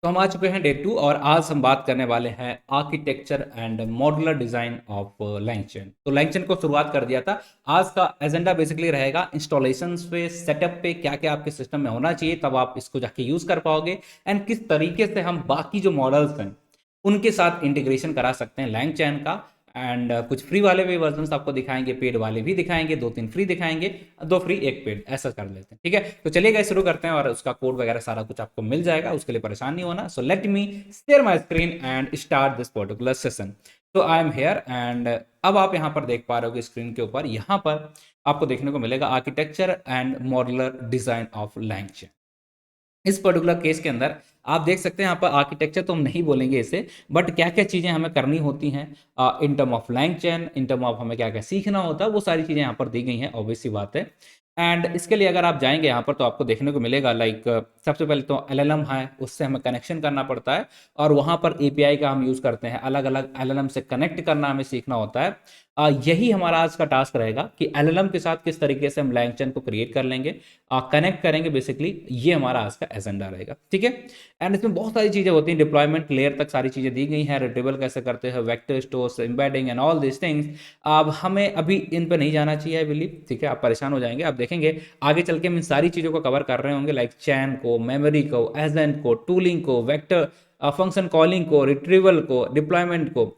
तो हम आ चुके हैं डे 2 और आज हम बात करने वाले हैं architecture and modular design of LangChain. तो लैंगचैन को शुरुआत कर दिया था। आज का एजेंडा बेसिकली रहेगा इंस्टॉलेशन पे, सेटअप पे क्या क्या आपके सिस्टम में होना चाहिए, तब आप इसको जाके यूज कर पाओगे एंड किस तरीके से हम बाकी जो मॉडल्स हैं उनके साथ इंटीग्रेशन करा सकते हैं लैंगचैन का। एंड कुछ फ्री वाले भी वर्जन आपको दिखाएंगे, पेड वाले भी दिखाएंगे, 2-3 फ्री दिखाएंगे, 2 फ्री 1 पेड, ऐसा कर लेते हैं। ठीक है, तो चलिए गाइस शुरू करते हैं और उसका कोड वगैरह सारा कुछ आपको मिल जाएगा, उसके लिए परेशान नहीं होना। So let me share my screen and start this particular session. तो आई एम हेयर एंड अब आप यहाँ पर देख पा रहे हो स्क्रीन के ऊपर, यहाँ पर आपको देखने को मिलेगा architecture and modular design of LangChain. इस पर्टिकुलर केस के अंदर आप देख सकते हैं यहाँ पर आर्किटेक्चर तो हम नहीं बोलेंगे इसे, बट क्या क्या चीज़ें हमें करनी होती हैं in term of LangChain, in term of हमें क्या क्या सीखना होता है, वो सारी चीज़ें यहाँ पर दी गई हैं, ऑब्वियस सी बात है। एंड इसके लिए अगर आप जाएंगे यहाँ पर तो आपको देखने को मिलेगा लाइक सबसे पहले तो एलएलएम है, उससे हमें कनेक्शन करना पड़ता है और वहाँ पर एपीआई का हम यूज़ करते हैं, अलग अलग एलएलएम से कनेक्ट करना हमें सीखना होता है। यही हमारा आज का टास्क रहेगा कि एलएलएम के साथ किस तरीके से हम लैंगचैन को क्रिएट कर लेंगे, कनेक्ट करेंगे, बेसिकली ये हमारा आज का एजेंडा रहेगा। ठीक है, एंड इसमें बहुत सारी चीज़ें होती हैं, डिप्लॉयमेंट लेयर तक सारी चीज़ें दी गई हैं, रिट्रीवल कैसे करते हैं, vector stores, embedding and all this things. अब हमें अभी इन पे नहीं जाना चाहिए आई बिलीव। ठीक है, आप परेशान हो जाएंगे, आप देखेंगे आगे चल के हम इन सारी चीज़ों को कवर कर रहे होंगे, लाइक चैन को, मेमोरी को, एजेंट को, टूलिंग को, वेक्टर फंक्शन कॉलिंग को, रिट्रीवल को, डिप्लॉयमेंट को,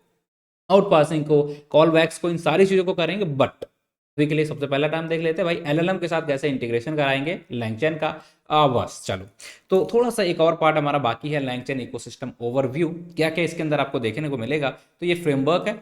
आउट पासिंग को, कॉल बैक्स को, इन सारी चीज़ों को करेंगे। बट अभी के लिए सबसे पहला टाइम देख लेते हैं भाई एलएलएम के साथ कैसे इंटीग्रेशन कराएंगे लैंगचैन का। बस चलो, तो थोड़ा सा एक और पार्ट हमारा बाकी है, लैंगचैन इकोसिस्टम ओवरव्यू। क्या क्या इसके अंदर आपको देखने को मिलेगा, तो ये फ्रेमवर्क है,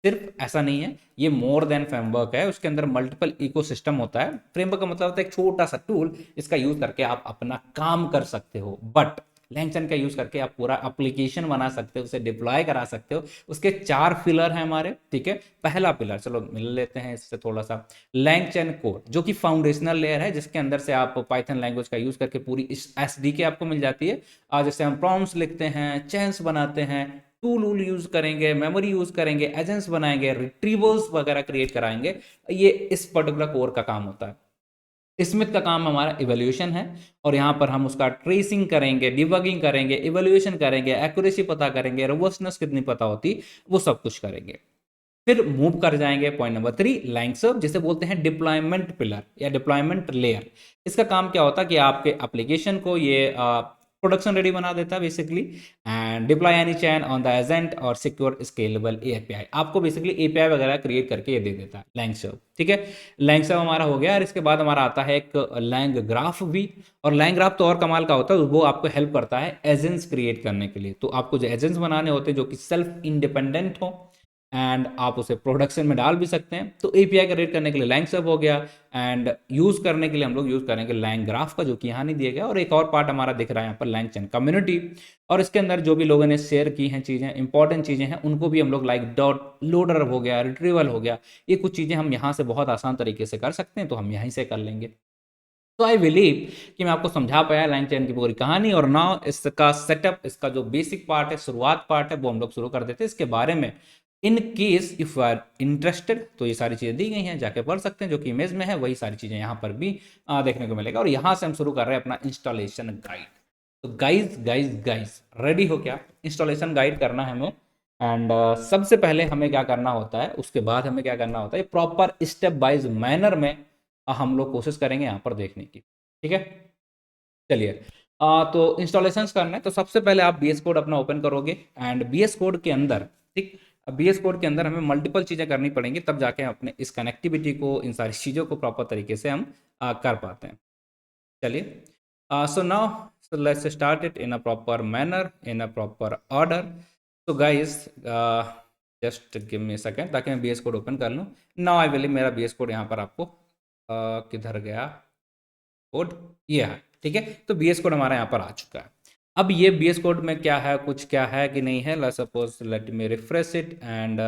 सिर्फ ऐसा नहीं है, ये मोर देन फ्रेमवर्क है, उसके अंदर मल्टीपल इकोसिस्टम होता है। फ्रेमवर्क का मतलब होता है एक छोटा सा टूल, इसका यूज करके आप अपना काम कर सकते हो, बट लैंगचैन का यूज करके आप पूरा एप्लीकेशन बना सकते हो, उसे डिप्लॉय करा सकते हो। उसके 4 पिलर हैं हमारे। ठीक है, पहला पिलर चलो मिल लेते हैं इससे थोड़ा सा, लैंगचैन कोर, जो कि फाउंडेशनल लेयर है, जिसके अंदर से आप पाइथन लैंग्वेज का यूज करके पूरी इस एसडीके आपको मिल जाती है। जैसे हम प्रॉम्प्ट्स लिखते हैं, चेन्स बनाते हैं, टूल वूल यूज करेंगे, मेमोरी यूज करेंगे, एजेंट्स बनाएंगे, रिट्रीवर्स वगैरह क्रिएट कराएंगे, ये इस पर्टिकुलर कोर का काम होता है। स्मिथ का काम हमारा इवैल्यूएशन है और यहाँ पर हम उसका ट्रेसिंग करेंगे, डिबगिंग करेंगे, इवैल्यूएशन करेंगे, एक्यूरेसी पता करेंगे, रोबस्टनेस कितनी पता होती, वो सब कुछ करेंगे। फिर मूव कर जाएंगे पॉइंट नंबर 3, लैंगसर्व, जिसे बोलते हैं डिप्लॉयमेंट पिलर या डिप्लॉयमेंट लेयर। इसका काम क्या होता है कि आपके एप्लीकेशन को ये प्रोडक्शन रेडी बना देता है basically, and deploy any chain on the agent और सिक्योर स्केलेबल एपीआई, आपको बेसिकली एपीआई वगैरह क्रिएट करके ये दे देता है लैंगसर्व। ठीक है, लैंगसर्व हमारा हो गया और इसके बाद हमारा आता है एक लैंग ग्राफ भी। और लैंग ग्राफ तो और कमाल का होता है, वो आपको हेल्प करता है एजेंट्स क्रिएट करने के लिए। तो आपको जो एजेंट्स बनाने होते हैं जो कि सेल्फ इंडिपेंडेंट हो एंड आप उसे प्रोडक्शन में डाल भी सकते हैं, तो एपीआई क्रिएट करने के लिए लैंगसर्व हो गया, एंड यूज करने के लिए हम लोग यूज करेंगे लैंग ग्राफ का, जो कि यहाँ नहीं दिया गया। और एक और पार्ट हमारा दिख रहा है यहाँ पर, लैंगचैन कम्युनिटी, और इसके अंदर जो भी लोगों ने शेयर की हैं चीज़ें, इंपॉर्टेंट चीज़ें हैं, उनको भी हम लोग लाइक डॉट लोडर हो गया, रिट्रीवल हो गया, ये कुछ चीज़ें हम यहाँ से बहुत आसान तरीके से कर सकते हैं, तो हम यहीं से कर लेंगे। तो आई बिलीव कि मैं आपको समझा पाया लैंगचैन की पूरी कहानी। और नाउ इसका सेटअप, इसका जो बेसिक पार्ट है, शुरुआत पार्ट है, वो हम लोग शुरू कर देते हैं इसके बारे में। In case if you are interested, तो ये सारी चीज़ें दी गई हैं, जाके पढ़ सकते हैं, जो कि इमेज में है वही सारी चीज़ें यहाँ पर भी देखने को मिलेगा। और यहाँ से हम शुरू कर रहे हैं अपना इंस्टॉलेशन गाइड। तो गाइज गाइज गाइज रेडी हो क्या, इंस्टॉलेशन गाइड करना है हमें। एंड सबसे पहले हमें क्या करना होता है, उसके बाद हमें क्या करना होता है, प्रॉपर स्टेप वाइज मैनर में हम लोग कोशिश करेंगे यहाँ पर देखने की। ठीक है, चलिए तो इंस्टॉलेशन करना है, तो सबसे पहले आप बीएस कोड अपना ओपन करोगे एंड बीएस कोड के अंदर, ठीक, बीएस कोड के अंदर हमें मल्टीपल चीज़ें करनी पड़ेंगी, तब जाके हम अपने इस कनेक्टिविटी को, इन सारी चीज़ों को प्रॉपर तरीके से हम कर पाते हैं। चलिए, so now so let's start it in a proper manner, in a proper order. So guys, just give me a second ताकि मैं बीएस कोड ओपन कर लूँ। नाउ आई विल, मेरा बीएस कोड यहाँ पर आपको किधर गया कोड, ये है। ठीक है, तो बीएस कोड हमारा यहाँ पर आ चुका है। अब ये बीएस कोड में क्या है, कुछ क्या है कि नहीं है, let's suppose let me refresh it and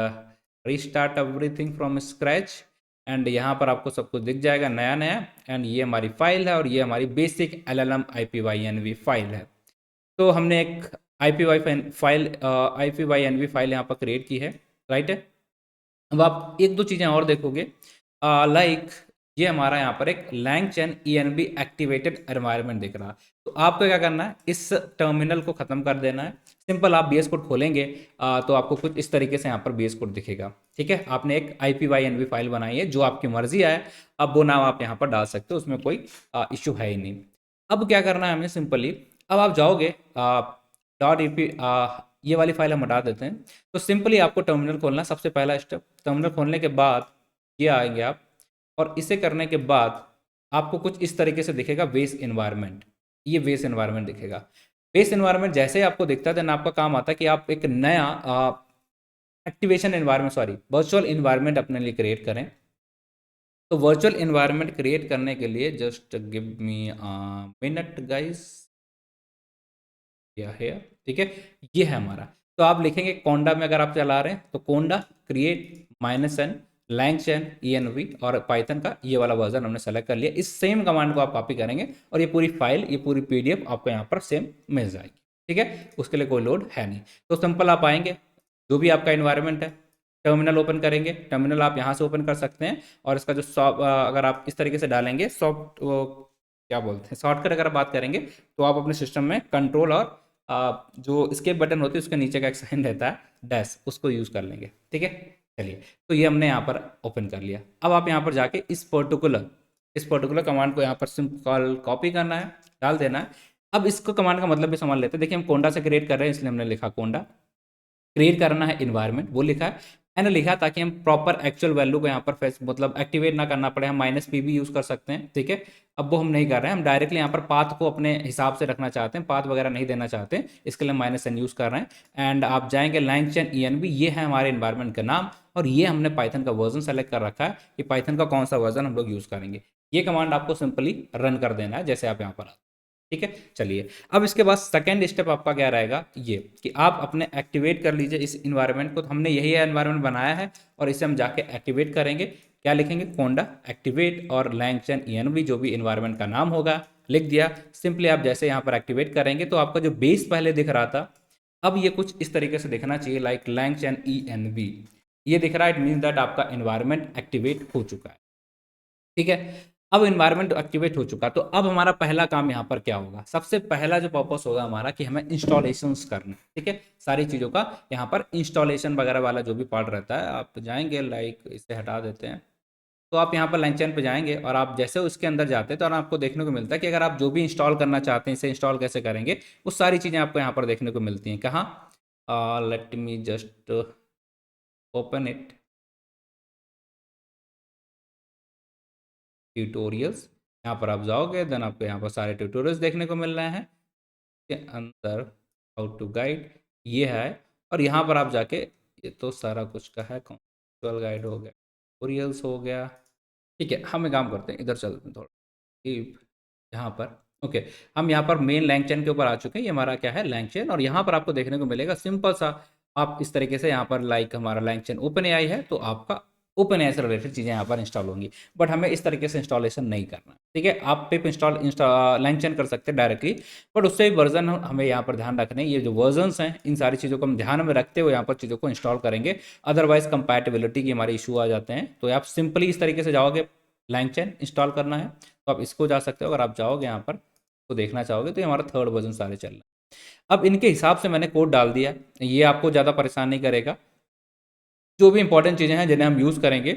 restart everything from scratch. And यहाँ पर आपको सब कुछ दिख जाएगा नया नया, एंड ये हमारी फाइल है और ये हमारी बेसिक LLM IPYNV फाइल है। तो हमने एक IPYNV फाइल यहाँ पर क्रिएट की है, राइट है। अब आप एक दो चीज़ें और देखोगे, लाइक ये हमारा यहाँ पर एक लैंगचैन ENB एक्टिवेटेड एनवायरनमेंट दिख रहा। तो तो आपको क्या करना है, इस टर्मिनल को ख़त्म कर देना है। सिंपल, आप बीएस कोड खोलेंगे तो आपको कुछ इस तरीके से यहाँ पर बीएस कोड दिखेगा। ठीक है, आपने एक IPYNV फाइल बनाई है, जो आपकी मर्जी है, अब वो नाम आप यहाँ पर डाल सकते हो, उसमें कोई इश्यू है ही नहीं। अब क्या करना है हमें, सिंपली अब आप जाओगे डॉट ईपी, ये वाली फाइल हम हटा देते हैं। तो सिंपली आपको टर्मिनल खोलना, सबसे पहला स्टेप। टर्मिनल खोलने के बाद ये आएंगे आप, और इसे करने के बाद आपको कुछ इस तरीके से दिखेगा बेस इन्वायरमेंट। ये बेस इन्वायरमेंट दिखेगा। बेस इन्वायरमेंट जैसे ही आपको दिखता है, देन आपका काम आता है कि आप एक नया activation environment, sorry virtual environment अपने लिए क्रिएट करें। तो वर्चुअल इन्वायरमेंट क्रिएट करने के लिए just give me minute guys, या है, ठीक है, ये है हमारा। तो आप लिखेंगे कोंडा में, अगर आप चला रहे हैं तो कोंडा क्रिएट -n LangChain env, और पाइथन का ये वाला वर्जन हमने सेलेक्ट कर लिया। इस सेम कमांड को आप कॉपी करेंगे और ये पूरी फाइल, ये पूरी PDF आपको यहाँ पर सेम मिल जाएगी। ठीक है, उसके लिए कोई लोड है नहीं। तो सिंपल आप आएंगे, जो भी आपका इन्वायरमेंट है, टर्मिनल ओपन करेंगे। टर्मिनल आप यहाँ से ओपन कर सकते हैं, और इसका जो अगर आप इस तरीके से डालेंगे सॉफ्ट, क्या बोलते हैं, शॉर्टकट अगर आप बात करेंगे, तो आप अपने सिस्टम में कंट्रोल और जो स्केप बटन होती है उसके नीचे का एक साइन रहता है डैश, उसको यूज़ कर लेंगे। ठीक है, चलिए, तो ये हमने यहाँ पर ओपन कर लिया। अब आप यहाँ पर जाके इस पर्टिकुलर कमांड को यहाँ पर सिंपल कॉपी करना है, डाल देना है। अब इसको कमांड का मतलब भी समझ लेते हैं। देखिए, हम कोंडा से क्रिएट कर रहे हैं, इसलिए हमने लिखा कोंडा। क्रिएट करना है इन्वायरमेंट, वो लिखा है, मैंने लिखा ताकि हम प्रॉपर एक्चुअल वैल्यू को यहाँ पर मतलब एक्टिवेट ना करना पड़े। हम -p भी यूज़ कर सकते हैं। ठीक है, अब वो हम नहीं कर रहे हैं, हम डायरेक्टली यहाँ पर पाथ को अपने हिसाब से रखना चाहते हैं, पाथ वगैरह नहीं देना चाहते हैं, इसके लिए -n यूज़ कर रहे हैं। एंड आप जाएंगे LangChain env, ये है हमारे इन्वायरमेंट का नाम, और ये हमने पाइथन का वर्जन सेलेक्ट कर रखा है कि पाइथन का कौन सा वर्जन हम लोग यूज़ करेंगे। ये कमांड आपको सिंपली रन कर देना है, जैसे आप यहाँ पर। ठीक है, चलिए, अब इसके बाद सेकेंड स्टेप आपका क्या रहेगा, ये कि आप अपने एक्टिवेट कर लीजिए इस इन्वायरमेंट को। तो हमने यही इन्वायरमेंट बनाया है, और इसे हम जाके एक्टिवेट करेंगे। क्या लिखेंगे, कोंडा एक्टिवेट और LangChain env, जो भी इन्वायरमेंट का नाम होगा, लिख दिया। सिंपली आप जैसे यहाँ पर एक्टिवेट करेंगे, तो आपका जो बेस पहले दिख रहा था, अब ये कुछ इस तरीके से दिखना चाहिए, लाइक LangChain env, ये दिख रहा है। इट मीन दैट आपका इन्वायरमेंट एक्टिवेट हो चुका है। ठीक है, अब इन्वायरमेंट एक्टिवेट हो चुका, तो अब हमारा पहला काम यहाँ पर क्या होगा, सबसे पहला जो पर्पस होगा हमारा, कि हमें इंस्टॉलेशंस करना। ठीक है, सारी चीज़ों का यहाँ पर इंस्टॉलेशन वगैरह वाला जो भी पार्ट रहता है, आप जाएंगे, लाइक इसे हटा देते हैं। तो आप यहाँ पर LangChain पे जाएंगे, और आप जैसे उसके अंदर जाते हैं, तो आपको देखने को मिलता है कि अगर आप जो भी इंस्टॉल करना चाहते हैं, इसे इंस्टॉल कैसे करेंगे, वो सारी चीज़ें आपको यहाँ पर देखने को मिलती हैं। कहाँ, let me just open it, tutorials, यहाँ पर आप जाओगे, देन आपको यहाँ पर सारे ट्यूटोरियल्स देखने को मिल रहे हैं। के अंदर हाउ टू गाइड ये है, और यहाँ पर आप जाके, ये तो सारा कुछ का है, कॉन्सेप्चुअल गाइड हो गया, ट्यूटोरियल्स हो गया। ठीक है, हम एक काम करते हैं, इधर चलते हैं थोड़ा यहाँ पर। ओके, हम यहाँ पर मेन LangChain के ऊपर आ चुके हैं। ये हमारा क्या है, LangChain, और यहाँ पर आपको देखने को मिलेगा सिंपल सा, आप इस तरीके से यहाँ पर, लाइक हमारा LangChain OpenAI है, तो आपका OpenAI से रिलेटेड चीज़ें यहाँ पर इंस्टॉल होंगी। बट हमें इस तरीके से इंस्टॉलेशन नहीं करना। ठीक है, आप पिप इंस्टॉल LangChain कर सकते हैं डायरेक्टली, बट उससे भी वर्जन हमें यहाँ पर ध्यान रखने, ये जो वर्जन्स हैं, इन सारी चीज़ों को हम ध्यान में रखते हुए यहाँ पर चीज़ों को इंस्टॉल करेंगे। अदरवाइज कंपैटिबिलिटी की हमारे इशू आ जाते हैं। तो आप सिंपली इस तरीके से जाओगे, LangChain इंस्टॉल करना है, तो आप इसको जा सकते हो। अगर आप जाओगे यहाँ पर तो देखना चाहोगे, तो ये हमारा थर्ड वर्जन सारे चल रहा है। अब इनके हिसाब से मैंने कोड डाल दिया, ये आपको ज़्यादा परेशान नहीं करेगा। जो भी इंपॉर्टेंट चीज़ें हैं जिन्हें हम यूज़ करेंगे,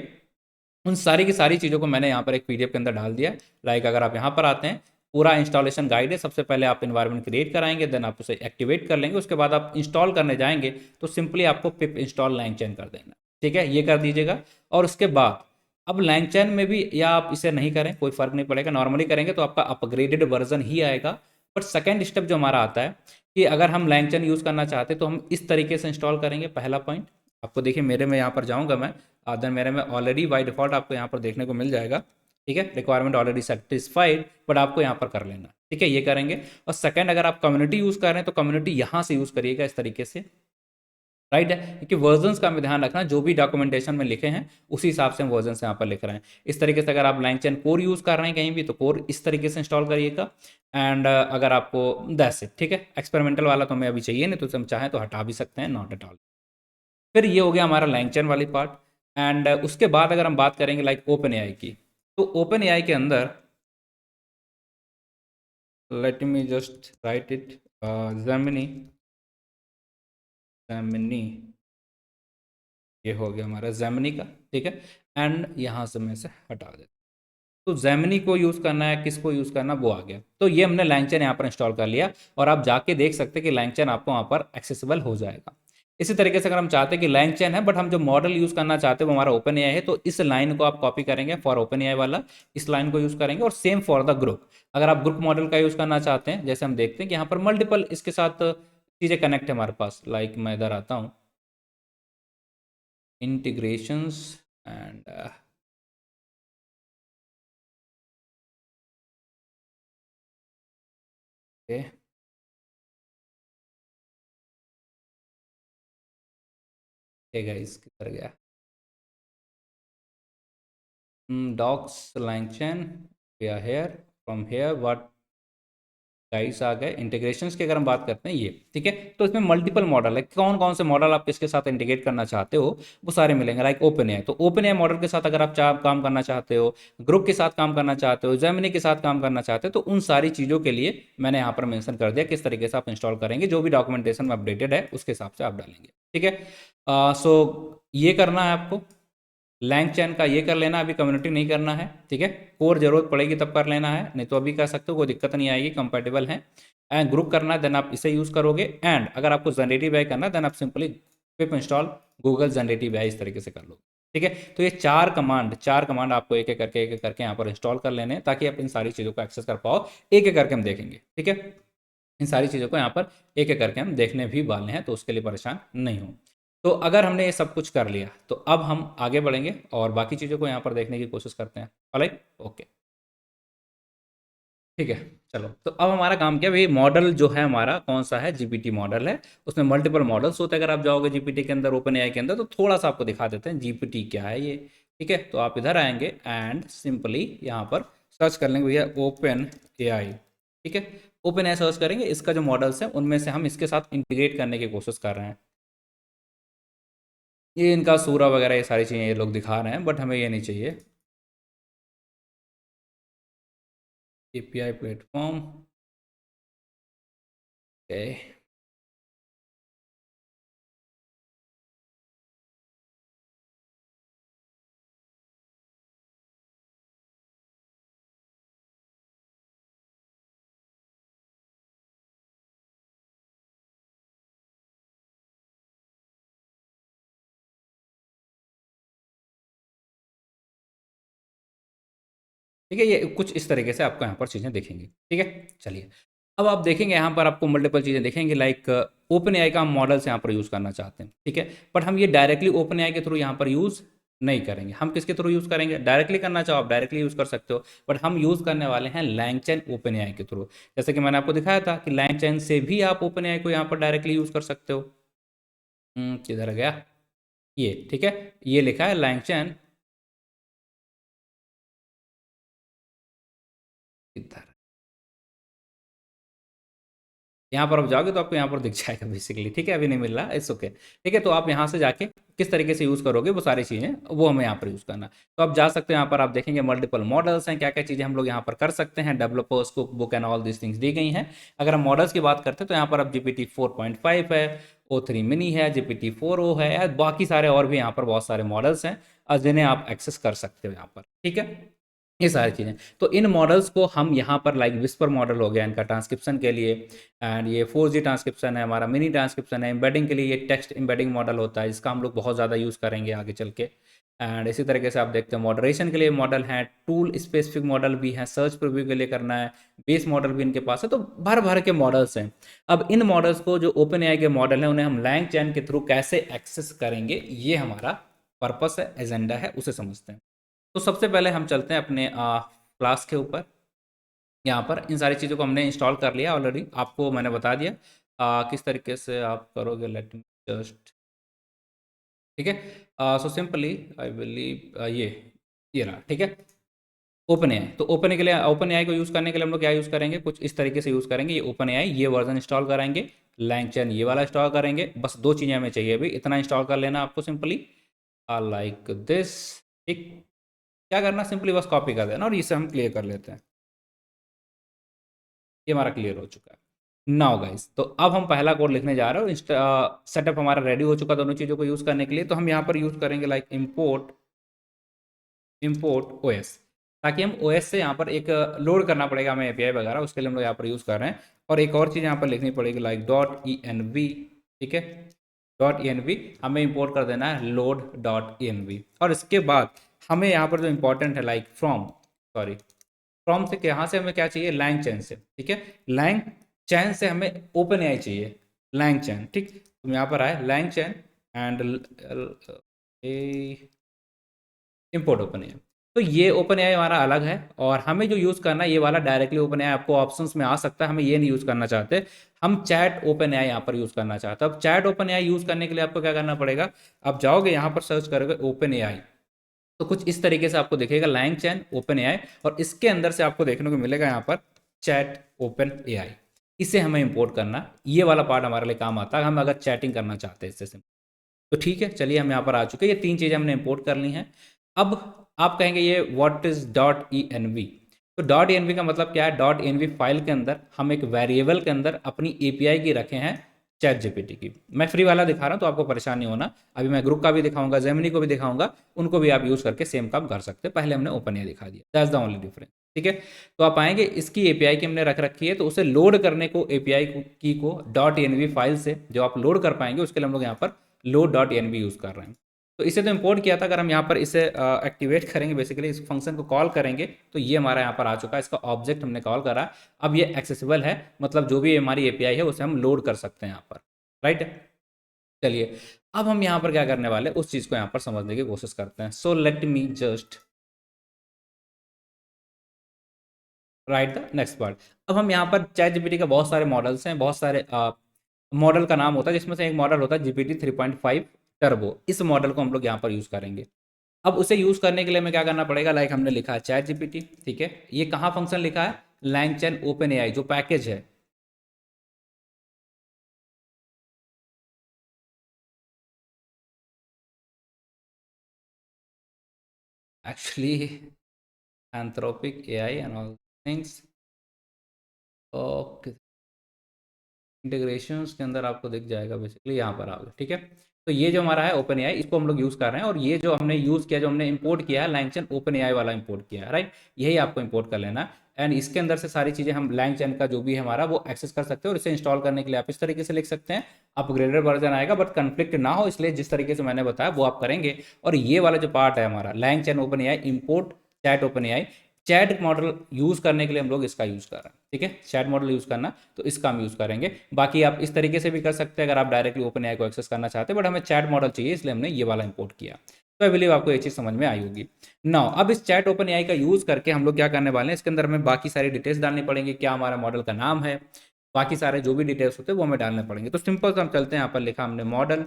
उन सारी की सारी चीज़ों को मैंने यहाँ पर एक PDF के अंदर डाल दिया। लाइक अगर आप यहाँ पर आते हैं, पूरा इंस्टॉलेशन गाइड है। सबसे पहले आप इन्वायरमेंट क्रिएट कराएंगे, देन आप उसे एक्टिवेट कर लेंगे। उसके बाद आप इंस्टॉल करने जाएंगे, तो सिंपली आपको पिप इंस्टॉल LangChain कर देना। ठीक है, ये कर दीजिएगा। और उसके बाद अब LangChain में भी, या आप इसे नहीं करें, कोई फर्क नहीं पड़ेगा, नॉर्मली करेंगे तो आपका अपग्रेडेड वर्जन ही आएगा। बट सेकेंड स्टेप जो हमारा आता है, कि अगर हम LangChain यूज़ करना चाहते हैं, तो हम इस तरीके से इंस्टॉल करेंगे। पहला पॉइंट आपको देखिए, मेरे में यहाँ पर जाऊँगा मैं, देन मेरे में ऑलरेडी बाय डिफ़ॉल्ट आपको यहाँ पर देखने को मिल जाएगा। ठीक है, रिक्वायरमेंट ऑलरेडी सेटिस्फाइड, बट आपको यहाँ पर कर लेना। ठीक है, ये करेंगे। और सेकंड, अगर आप कम्युनिटी यूज़ कर रहे हैं, तो कम्युनिटी यहाँ से यूज़ करिएगा इस तरीके से, राइट है, क्योंकि वर्जन्स का हमें ध्यान रखना, जो भी डॉक्यूमेंटेशन में लिखे हैं उसी हिसाब से हम वर्जन यहाँ पर लिख रहे हैं। इस तरीके से अगर आप LangChain कोर यूज़ कर रहे हैं कहीं भी, तो कोर इस तरीके से इंस्टॉल करिएगा। एंड अगर आपको दैट्स इट। ठीक है, एक्सपेरिमेंटल वाला तो हमें अभी चाहिए नहीं, तो हम चाहें तो हटा भी सकते हैं, नॉट एट ऑल। फिर ये हो गया हमारा LangChain वाली पार्ट। एंड उसके बाद अगर हम बात करेंगे लाइक OpenAI की, तो OpenAI के अंदर let me just right it, Gemini, Gemini, ये हो गया हमारा जेमिनी का, ठीक है। एंड यहाँ से मैं इसे हटा देता, तो जेमिनी को यूज़ करना है, किसको यूज़ करना, वो आ गया। तो ये हमने लैंगचैन यहाँ पर इंस्टॉल कर लिया, और आप जाके देख सकते हैं कि लैंगचैन आपको वहाँ पर एक्सेसिबल हो जाएगा। इसी तरीके से अगर हम चाहते हैं कि लैंगचैन है बट हम जो मॉडल यूज़ करना चाहते हैं वो हमारा ओपन एआई है, तो इस लाइन को आप कॉपी करेंगे फॉर ओपन एआई वाला, इस लाइन को यूज़ करेंगे, और सेम फॉर द ग्रुप। अगर आप ग्रुप मॉडल का यूज़ करना चाहते हैं, जैसे हम देखते हैं कि यहाँ पर मल्टीपल इसके साथ चीज़ें कनेक्ट है हमारे पास, लाइक मैं इधर आता हूँ, इंटीग्रेशंस एंड ओके, गाइस किधर गया, docs langchain, we are here, from here what guys आ गए इंटीग्रेशंस की। अगर हम बात करते हैं ये, ठीक है, तो इसमें मल्टीपल मॉडल है, कौन कौन से मॉडल आप किसके साथ इंटीग्रेट करना चाहते हो वो सारे मिलेंगे। लाइक ओपन एआई, तो ओपन एआई मॉडल के साथ अगर आप काम करना चाहते हो, ग्रुप के साथ काम करना चाहते हो, जेमिनी के साथ काम करना चाहते हो, तो उन सारी चीज़ों के लिए मैंने यहाँ पर मेंशन कर दिया किस तरीके से आप इंस्टॉल करेंगे, जो भी डॉक्यूमेंटेशन में अपडेटेड है उसके हिसाब से आप डालेंगे, ठीक है। सो ये करना है आपको, लैंग चैन का ये कर लेना, अभी कम्युनिटी नहीं करना है, ठीक है। कोर जरूरत पड़ेगी तब कर लेना है, नहीं तो अभी कर सकते हो, कोई दिक्कत नहीं आएगी, कंपेटेबल है। एंड ग्रुप करना है, देन आप इसे यूज़ करोगे। एंड अगर आपको जनरेटिव एआई करना है, देन आप सिंपली पिप इंस्टॉल गूगल जनरेटिव एआई, इस तरीके से कर लो, ठीक है। तो ये चार कमांड आपको एक एक करके यहाँ पर इंस्टॉल कर लेने हैं, ताकि आप इन सारी चीज़ों को एक्सेस कर पाओ। एक एक करके हम देखेंगे, ठीक है, इन सारी चीज़ों को यहाँ पर एक एक करके हम देखने भी वाले हैं, तो उसके लिए परेशान नहीं हो। तो अगर हमने ये सब कुछ कर लिया, तो अब हम आगे बढ़ेंगे और बाकी चीज़ों को यहाँ पर देखने की कोशिश करते हैं। ऑलराइट, ओके, ठीक है। चलो, तो अब हमारा काम क्या है भाई, मॉडल जो है हमारा कौन सा है, जीपीटी मॉडल है। उसमें मल्टीपल मॉडल्स होते हैं, अगर आप जाओगे जीपीटी के अंदर, ओपन एआई के अंदर, तो थोड़ा सा आपको दिखा देते हैं जीपीटी क्या है ये, ठीक है। तो आप इधर आएंगे एंड सिंपली यहाँ पर सर्च कर लेंगे भैया ओपन एआई, ठीक है। ओपन एआई सर्च करेंगे, इसका जो मॉडल्स है उनमें से हम इसके साथ इंटीग्रेट करने की कोशिश कर रहे हैं। ये इनका सूरा वगैरह ये सारी चीज़ें ये लोग दिखा रहे हैं, बट हमें ये नहीं चाहिए। एपीआई प्लेटफॉर्म, ओके, ठीक है, ये कुछ इस तरीके से आपको यहाँ पर चीज़ें दिखेंगी, ठीक है। चलिए, अब आप देखेंगे यहाँ पर आपको मल्टीपल चीज़ें दिखेंगी, लाइक ओपन एआई का हम मॉडल्स यहाँ पर यूज़ करना चाहते हैं, ठीक है। बट हम ये डायरेक्टली ओपन एआई के थ्रू यहाँ पर यूज़ नहीं करेंगे। हम किसके थ्रू यूज़ करेंगे, डायरेक्टली करना चाहो आप डायरेक्टली यूज़ कर सकते हो, बट हम यूज़ करने वाले हैं लैंगचैन ओपन एआई के थ्रू। जैसे कि मैंने आपको दिखाया था कि लैंगचैन से भी आप ओपन एआई को यहाँ पर डायरेक्टली यूज़ कर सकते हो। किधर गया ये, ठीक है, ये लिखा है लैंगचैन, इधर यहाँ पर आप जाओगे तो आपको यहाँ पर दिख जाएगा बेसिकली, ठीक है। अभी नहीं मिल रहा, इट्स ओके, ठीक है। तो आप यहाँ से जाके किस तरीके से यूज़ करोगे वो सारी चीज़ें, वो हमें यहाँ पर यूज़ करना है। तो आप जा सकते हो यहाँ पर, आप देखेंगे मल्टीपल मॉडल्स हैं, क्या क्या चीज़ें हम लोग यहाँ पर कर सकते हैं, डेवलपर्स को book and all this things दी गई हैं। अगर हम मॉडल्स की बात करते हैं तो यहाँ पर अब GPT 4.5 है, O3 मिनी है, GPT 4o है, बाकी सारे और भी यहाँ पर बहुत सारे मॉडल्स हैं, जिन्हें आप एक्सेस कर सकते हो यहाँ पर, ठीक है। ये सारी चीज़ें, तो इन मॉडल्स को हम यहाँ पर, लाइक विस्पर मॉडल हो गया इनका ट्रांसक्रिप्शन के लिए, एंड ये 4G ट्रांसक्रिप्शन है हमारा, मिनी ट्रांसक्रिप्शन है, एम्बेडिंग के लिए ये टेक्स्ट एम्बेडिंग मॉडल होता है, इसका हम लोग बहुत ज़्यादा यूज़ करेंगे आगे चल के। एंड इसी तरीके से आप देखते हैं मॉडरेशन के लिए मॉडल हैं, टूल स्पेसिफिक मॉडल भी हैं, सर्च प्रीव्यू के लिए करना है, बेस मॉडल भी इनके पास है, तो भर भर के मॉडल्स हैं। अब इन मॉडल्स को, जो ओपन एआई के मॉडल हैं, उन्हें हम लैंग चैन के थ्रू कैसे एक्सेस करेंगे, ये हमारा पर्पस है, एजेंडा है, उसे समझते हैं। तो सबसे पहले हम चलते हैं अपने क्लास के ऊपर। यहाँ पर इन सारी चीज़ों को हमने इंस्टॉल कर लिया ऑलरेडी, आपको मैंने बता दिया किस तरीके से आप करोगे। लेट मी जस्ट, ठीक है। सो सिंपली आई बिलीव ये रहा, ठीक है, ओपन एआई। तो ओपन के लिए, ओपन एआई को यूज़ करने के लिए हम लोग क्या यूज़ करेंगे, कुछ इस तरीके से यूज़ करेंगे। ये ओपन एआई ये वर्जन इंस्टॉल कराएंगे, लैंगचैन ये वाला इंस्टॉल करेंगे, बस दो चीज़ें हमें चाहिए अभी, इतना इंस्टॉल कर लेना आपको सिंपली, लाइक दिस, ठीक। क्या करना, सिंपली बस कॉपी कर देना और इसे हम क्लियर कर लेते हैं। ये हमारा क्लियर हो चुका है। नाउ गाइस, तो अब हम पहला कोड लिखने जा रहे हैं और सेटअप हमारा रेडी हो चुका दोनों चीज़ों को यूज़ करने के लिए। तो हम यहाँ पर यूज़ करेंगे लाइक इम्पोर्ट ओएस, ताकि हम ओएस से यहाँ पर एक लोड करना पड़ेगा हमें एपीआई वगैरह, उसके लिए हम लोग यहाँ पर यूज़ कर रहे हैं। और एक और चीज़ यहाँ पर लिखनी पड़ेगी like dot E N V, ठीक है, डॉट ई एन वी हमें इंपोर्ट कर देना है load dot E N V. और इसके बाद हमें यहाँ पर जो इंपॉर्टेंट है लाइक फ्रॉम से यहाँ से हमें क्या चाहिए, लैंग चैन से, ठीक है, लैंग चैन से हमें ओपन एआई चाहिए, लैंग चैन, ठीक। तो यहाँ पर आए LangChain and import open AI. तो ये ओपन एआई हमारा अलग है, और हमें जो यूज़ करना है ये वाला डायरेक्टली ओपन एआई आपको ऑप्शंस में आ सकता है, हमें ये नहीं यूज़ करना चाहते, हम चैट ओपन एआई यहाँ पर यूज़ करना चाहते हैं। अब चैट ओपन एआई यूज़ करने के लिए आपको क्या करना पड़ेगा, आप जाओगे यहाँ पर सर्च करोगे ओपन एआई, तो कुछ इस तरीके से आपको दिखेगा लैंग चैन ओपन एआई, और इसके अंदर से आपको देखने को मिलेगा यहाँ पर चैट ओपन एआई। इसे हमें इंपोर्ट करना, ये वाला पार्ट हमारे लिए काम आता है हम अगर चैटिंग करना चाहते हैं इससे सिंपल। तो ठीक है, चलिए हम यहाँ पर आ चुके हैं, ये तीन चीज़ें हमने इंपोर्ट कर ली हैं। अब आप कहेंगे ये what is dot E N V, तो डॉट ई एन वी का मतलब क्या है, dot E N V file के अंदर हम एक वेरिएबल के अंदर अपनी एपीआई की रखे हैं चैट जीपीटी की। मैं फ्री वाला दिखा रहा हूँ तो आपको परेशान नहीं होना, अभी मैं ग्रुप का भी दिखाऊंगा, जेमिनी को भी दिखाऊंगा, उनको भी आप यूज़ करके सेम काम कर सकते हैं। पहले हमने ओपन एआई दिखा दिया, दैट्स द ओनली डिफरेंस, ठीक है। तो आप आएंगे, इसकी एपीआई की हमने रख रखी है, तो उसे लोड करने को एपीआई की को dot E N V file से जो आप लोड कर पाएंगे, उसके लिए हम लोग यहाँ पर load dot N V use कर रहे हैं। तो इसे तो इंपोर्ट किया था, अगर हम यहाँ पर इसे एक्टिवेट करेंगे, बेसिकली इस फंक्शन को कॉल करेंगे, तो ये हमारा यहाँ पर आ चुका है, इसका ऑब्जेक्ट हमने कॉल करा। अब ये एक्सेसिबल है, मतलब जो भी हमारी एपीआई है उसे हम लोड कर सकते हैं यहाँ पर, राइट। चलिए, अब हम यहाँ पर क्या करने वाले उस चीज़ को यहाँ पर समझने की कोशिश करते हैं। So let me just right the next part. अब हम यहाँ पर चैट जीपीटी का बहुत सारे मॉडल्स हैं, बहुत सारे मॉडल का नाम होता है, जिसमें से एक मॉडल होता है जीपीटी 3.5 टर्बो। इस मॉडल को हम लोग यहाँ पर यूज़ करेंगे। अब उसे यूज़ करने के लिए हमें क्या करना पड़ेगा, लाइक हमने लिखा है चैट जीपीटी, ठीक है, ये कहाँ फंक्शन लिखा है, लैंगचैन ओपन एआई जो पैकेज है, actually Anthropic AI and all things, okay, integrations के अंदर आपको दिख जाएगा, बेसिकली यहाँ पर आओगे, ठीक है। तो ये जो हमारा है ओपन एआई, इसको हम लोग यूज़ कर रहे हैं, और ये जो हमने यूज़ किया, जो हमने इंपोर्ट किया है लैंगचैन ओपन एआई वाला इंपोर्ट किया है, राइट, यही आपको इंपोर्ट कर लेना है। एंड इसके अंदर से सारी चीज़ें हम लैंगचैन का जो भी है हमारा वो एक्सेस कर सकते हैं, और इसे इंस्टॉल करने के लिए आप इस तरीके से लिख सकते हैं, अपग्रेडेड वर्जन आएगा, बट कन्फ्लिक्ट ना हो इसलिए जिस तरीके से मैंने बताया वो आप करेंगे। और ये वाला जो पार्ट है हमारा LangChain open AI import chat open AI, chat model use करने के लिए हम लोग इसका यूज़ कर रहे हैं, ठीक है, चैट मॉडल यूज़ करना, तो इसका हम यूज़ करेंगे। बाकी आप इस तरीके से भी कर सकते हैं अगर आप डायरेक्टली ओपन एआई को एक्सेस करना चाहते हैं, बट हमें चैट मॉडल चाहिए इसलिए हमने ये वाला इंपोर्ट किया। तो आई बिलीव आपको ये चीज़ समझ में आई होगी। नाउ अब इस चैट ओपन एआई का यूज़ करके हम लोग क्या करने वाले हैं, इसके अंदर हमें बाकी सारी डिटेल्स डालनी पड़ेंगी, क्या हमारा मॉडल का नाम है, बाकी सारे जो भी डिटेल्स होते हैं वो हमें डालने पड़ेंगे। तो सिंपल से हम चलते हैं, यहाँ पर लिखा हमने मॉडल,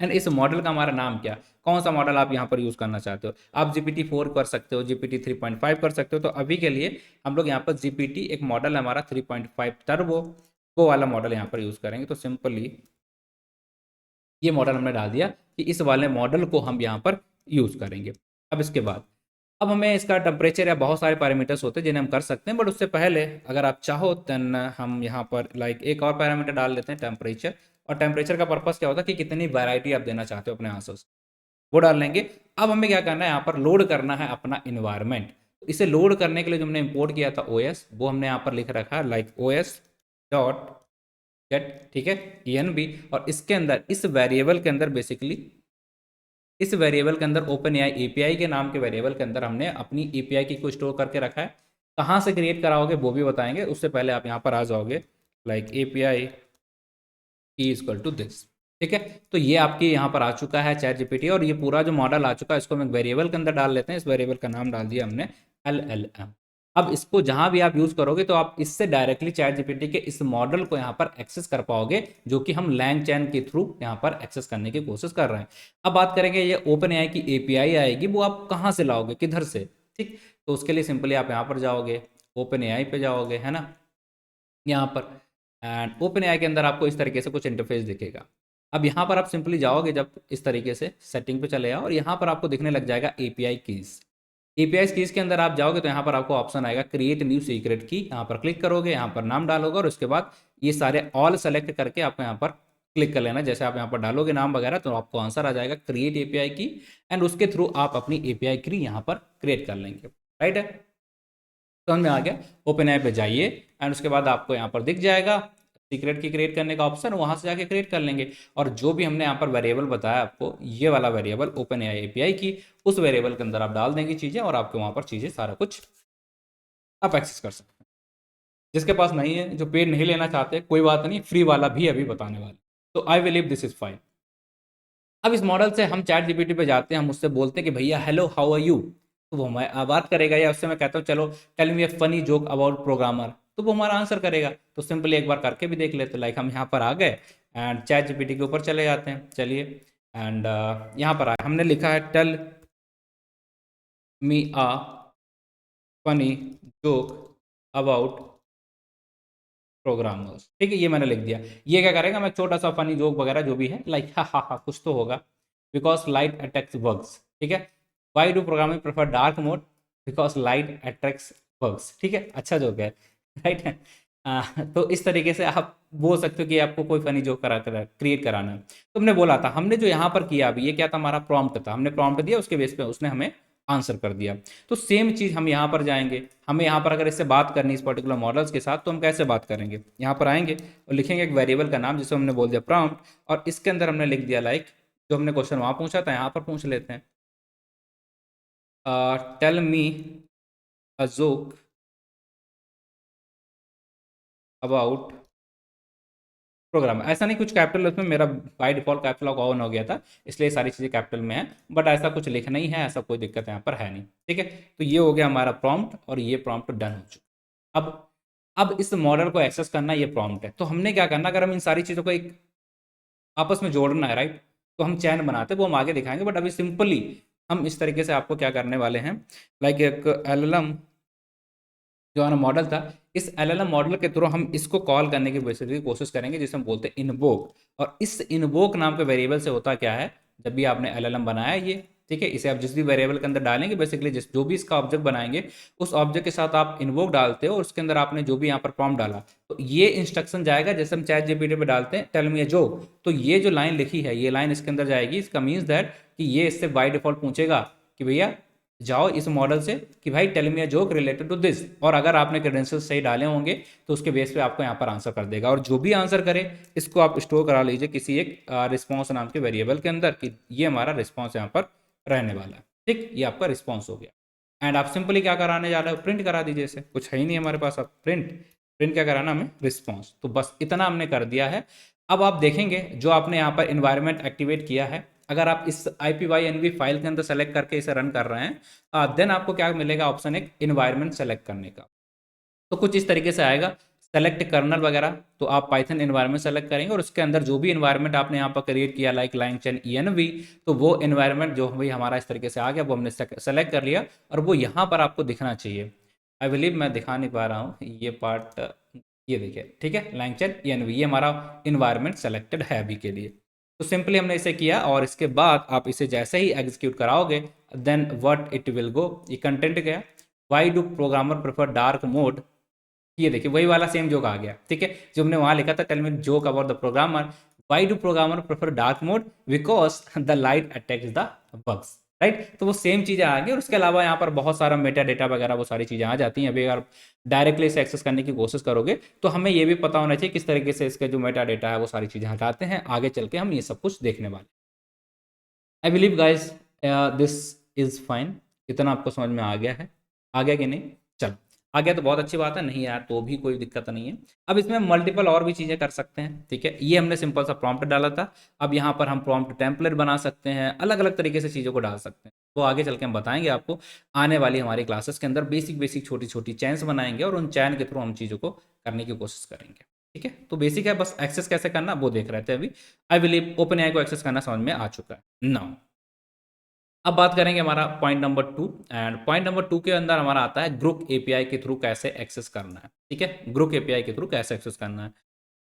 एंड इस मॉडल का हमारा नाम क्या, कौन सा मॉडल आप यहाँ पर यूज़ करना चाहते हो, आप GPT-4 कर सकते हो, GPT 3.5 कर सकते हो। तो अभी के लिए हम लोग यहाँ पर GPT एक मॉडल है हमारा 3.5 टर्बो, वो वाला मॉडल यहाँ पर यूज़ करेंगे। तो सिंपली ये मॉडल हमने डाल दिया कि इस वाले मॉडल को हम यहाँ पर यूज़ करेंगे। अब इसके बाद अब हमें इसका टेम्परेचर या बहुत सारे पैरामीटर्स होते हैं जिन्हें हम कर सकते हैं, बट उससे पहले अगर आप चाहो देन हम यहाँ पर लाइक एक और पैरामीटर डाल लेते हैं, टेम्परेचर। और टेम्परेचर का पर्पस क्या होता है कि कितनी वैरायटी आप देना चाहते हो अपने आंसर से, वो डाल लेंगे। अब हमें क्या करना है, यहाँ पर लोड करना है अपना इन्वायरमेंट। इसे लोड करने के लिए जो हमने इंपोर्ट किया था ओएस, वो हमने यहाँ पर लिख रखा है लाइक ओएस डॉट गेट, ठीक है, ENB। और इसके अंदर इस वेरिएबल के अंदर बेसिकली इस वेरिएबल के अंदर ओपन एआई एपीआई के नाम के वेरिएबल के अंदर हमने अपनी एपीआई की को स्टोर करके रखा है। कहाँ से क्रिएट कराओगे वो भी बताएंगे, उससे पहले आप यहाँ पर आ जाओगे like API is equal to this, ठीक है। तो ये आपके यहाँ पर आ चुका है चैट जीपीटी, और ये पूरा जो मॉडल आ चुका है इसको हम एक वेरिएबल के अंदर डाल लेते हैं। इस वेरिएबल का नाम डाल दिया हमने LLM। अब इसको जहां भी आप यूज करोगे तो आप इससे डायरेक्टली चैट जीपीटी के इस मॉडल को यहाँ पर एक्सेस कर पाओगे, जो कि हम लैंग चैन के थ्रू यहाँ पर एक्सेस करने की कोशिश कर रहे हैं। अब बात करेंगे ये ओपन एआई की एपीआई आएगी, वो आप कहाँ से लाओगे, किधर से, ठीक। तो उसके लिए सिंपली आप यहाँ पर जाओगे, ओपन एआई पे जाओगे, है ना, यहाँ पर, एंड ओपन एआई के अंदर आपको इस तरीके से कुछ इंटरफेस दिखेगा। अब यहाँ पर आप सिंपली जाओगे, जब इस तरीके से सेटिंग पे चले आओ, और यहाँ पर आपको दिखने लग जाएगा एपीआई कीज। एपीआई कीज के अंदर आप जाओगे तो यहाँ पर आपको ऑप्शन आएगा क्रिएट न्यू सीक्रेट की, यहाँ पर क्लिक करोगे, यहाँ पर नाम डालोगे और उसके बाद ये सारे ऑल सेलेक्ट करके आपको यहाँ पर क्लिक कर लेना। जैसे आप यहाँ पर डालोगे नाम वगैरह तो आपको आंसर आ जाएगा क्रिएट एपीआई की, एंड उसके थ्रू आप अपनी एपीआई की यहाँ पर क्रिएट कर लेंगे। राइट है, समझ में आ गया। ओपन ऐप पे जाइए एंड उसके बाद आपको यहाँ पर दिख जाएगा सीक्रेट की क्रिएट करने का ऑप्शन, वहां से जाके क्रिएट कर लेंगे। और जो भी हमने यहाँ पर वेरिएबल बताया आपको, ये वाला वेरिएबल ओपन एपीआई की, उस वेरिएबल के अंदर आप डाल देंगे चीज़ें और आपके वहाँ पर चीज़ें सारा कुछ आप एक्सेस कर सकते हैं। जिसके पास नहीं है, जो पेड नहीं लेना चाहते, कोई बात नहीं, फ्री वाला भी अभी बताने वाले। तो I believe this is fine. अब इस मॉडल से हम चैट जीपीटी पे जाते हैं, हम उससे बोलते हैं कि भैया हेलो हाउ आर यू, तो वो हमारे बात करेगा। या उससे मैं कहता हूँ चलो tell me a funny joke about programmer, तो वो हमारा आंसर करेगा। तो सिंपली एक बार करके भी देख लेते। लाइक हम यहाँ पर आ गए एंड चैट जीपीटी के ऊपर चले जाते हैं, चलिए। एंड यहाँ पर आए, हमने लिखा है tell me a funny joke about programmers, ठीक है, ये मैंने लिख दिया। ये क्या करेगा, मैं छोटा सा फनी जोक वगैरह जो भी है, लाइक हा हा हा कुछ तो होगा, बिकॉज लाइट अटैक्स बग्स, ठीक है। Why do programming prefer dark mode, because light attracts bugs, ठीक है, अच्छा जोक है। राइट है। तो इस तरीके से आप बोल सकते हो कि आपको कोई फनी जोक क्रिएट कराना है। तो हमने बोला था, हमने जो यहाँ पर किया अभी, ये क्या था, हमारा प्रॉम्प्ट था। हमने प्रॉम्प्ट दिया, उसके बेस पे उसने हमें आंसर कर दिया। तो सेम चीज़ हम यहाँ पर जाएंगे, हमें यहाँ पर अगर इससे बात करनी इस पर्टिकुलर मॉडल्स के साथ, तो हम कैसे बात करेंगे, यहाँ पर आएंगे और लिखेंगे एक वेरिएबल का नाम, जिसे हमने बोल दिया प्रॉम्प्ट, और इसके अंदर हमने लिख दिया लाइक जो हमने क्वेश्चन वहाँ पूछा था, यहाँ पर पूछ लेते हैं tell me a joke about program. ऐसा नहीं कुछ कैपिटल, उसमें मेरा by default capital lock on हो गया था, इसलिए सारी चीज़ें कैपिटल में है, बट ऐसा कुछ लिखना ही है, ऐसा कोई दिक्कत यहाँ पर है नहीं, ठीक है। तो ये हो गया हमारा प्रॉम्प्ट और ये प्रॉम्प्ट डन हो चुका। अब इस मॉडल को एक्सेस करना, ये प्रॉम्प्ट है, तो हमने क्या करना, अगर हम इन सारी चीज़ों को एक आपस में जोड़ना है, राइट, तो हम चैन बनाते हैं, वो हम आगे दिखाएंगे, बट अभी सिंपली हम इस तरीके से आपको क्या करने वाले हैं, लाइक एक एलएलएम जो हमारा मॉडल था, इस एलएलएम मॉडल के थ्रू हम इसको कॉल करने की बेसिकली कोशिश करेंगे, जिसे हम बोलते हैं इनवोक। और इस इनवोक नाम के वेरिएबल से होता क्या है, जब भी आपने एलएलएम बनाया ये, ठीक है, इसे आप जिस भी वेरिएबल के अंदर डालेंगे, बेसिकली जिस जो भी इसका ऑब्जेक्ट बनाएंगे, उस ऑब्जेक्ट के साथ आप इनवोक डालते हो और उसके अंदर आपने जो भी यहाँ पर प्रॉम्प्ट डाला, तो ये इंस्ट्रक्शन जाएगा। जैसे हम चैट जीपीटी पे डालते हैं टेल मी अ जोक, तो ये जो लाइन लिखी है, ये लाइन इसके अंदर जाएगी। इसका मीन्स दैट कि ये इससे बाय डिफॉल्ट पूछेगा कि भैया जाओ इस मॉडल से कि भाई tell me a joke related to this, और अगर आपने क्रेडेंशियल सही डाले होंगे तो उसके बेस पे आपको यहाँ पर आंसर कर देगा। और जो भी आंसर करे, इसको आप स्टोर करा लीजिए किसी एक रिस्पॉन्स नाम के वेरिएबल के अंदर, कि ये हमारा रिस्पॉन्स यहाँ पर रहने वाला है, ठीक, ये आपका रिस्पॉन्स हो गया। एंड आप सिंपली क्या कराने जा रहे हो, प्रिंट करा दीजिए इसे, कुछ है ही नहीं हमारे पास, अब प्रिंट प्रिंट क्या कराना हमें, रिस्पॉन्स। तो बस इतना हमने कर दिया है। अब आप देखेंगे जो आपने यहाँ पर इन्वायरमेंट एक्टिवेट किया है, अगर आप इस IPYNV फाइल के अंदर सेलेक्ट करके इसे रन कर रहे हैं, देन आपको क्या मिलेगा, ऑप्शन एक इन्वायरमेंट सेलेक्ट करने का। तो कुछ इस तरीके से आएगा, सेलेक्ट कर्नल वगैरह, तो आप पाइथन इन्वायरमेंट सेलेक्ट करेंगे और उसके अंदर जो भी इन्वायरमेंट आपने यहाँ पर क्रिएट किया, लाइक LangChain ENV, तो वो इन्वायरमेंट जो भाई हमारा इस तरीके से आ गया, वो हमने सेलेक्ट कर लिया और वो यहाँ पर आपको दिखना चाहिए। आई बिलीव मैं दिखा नहीं पा रहा हूँ ये पार्ट, ये देखिए, ठीक है, LangChain ENV, ये हमारा इन्वायरमेंट सेलेक्टेड है अभी के लिए। तो सिंपली हमने इसे किया और इसके बाद आप इसे जैसे ही एग्जीक्यूट कराओगे, then what it will go, ये कंटेंट गया, why do programmer prefer dark mode, ये देखिए वही वाला सेम जोक आ गया, ठीक है, जो हमने वहां लिखा था tell me joke about the programmer, why do programmer prefer dark mode, because the light attacks the bugs, right. तो वो सेम चीज़ें आ गई और उसके अलावा यहाँ पर बहुत सारा मेटा डेटा वगैरह वो सारी चीज़ें आ जाती हैं। अभी अगर डायरेक्टली इसे एक्सेस करने की कोशिश करोगे तो हमें ये भी पता होना चाहिए किस तरीके से इसके जो मेटा डेटा है वो सारी चीज़ें हटाते हैं। आगे चल के हम ये सब कुछ देखने वाले। आई believe guys this is fine, इतना आपको समझ में आ गया है, आ गया कि नहीं, चलो आ गया तो बहुत अच्छी बात है, नहीं यार तो भी कोई दिक्कत नहीं है। अब इसमें मल्टीपल और भी चीज़ें कर सकते हैं, ठीक है, ये हमने सिंपल सा प्रॉम्प्ट डाला था, अब यहाँ पर हम प्रॉम्प्ट टेम्पलेट बना सकते हैं, अलग अलग तरीके से चीज़ों को डाल सकते हैं। तो आगे चल के हम बताएंगे आपको, आने वाली हमारी क्लासेस के अंदर बेसिक बेसिक छोटी छोटी चैन्स बनाएंगे और उन चैन के थ्रू हम चीज़ों को करने की कोशिश करेंगे, ठीक है। तो बेसिक है, बस एक्सेस कैसे करना वो देख रहे थे अभी। आई बिलीव ओपन एआई को एक्सेस करना समझ में आ चुका है नाउ। अब बात करेंगे हमारा point number 2, and point number 2 के अंदर हमारा आता है ग्रुप एपीआई के थ्रू कैसे एक्सेस करना है, ठीक है, ग्रुप एपीआई के थ्रू कैसे एक्सेस करना है।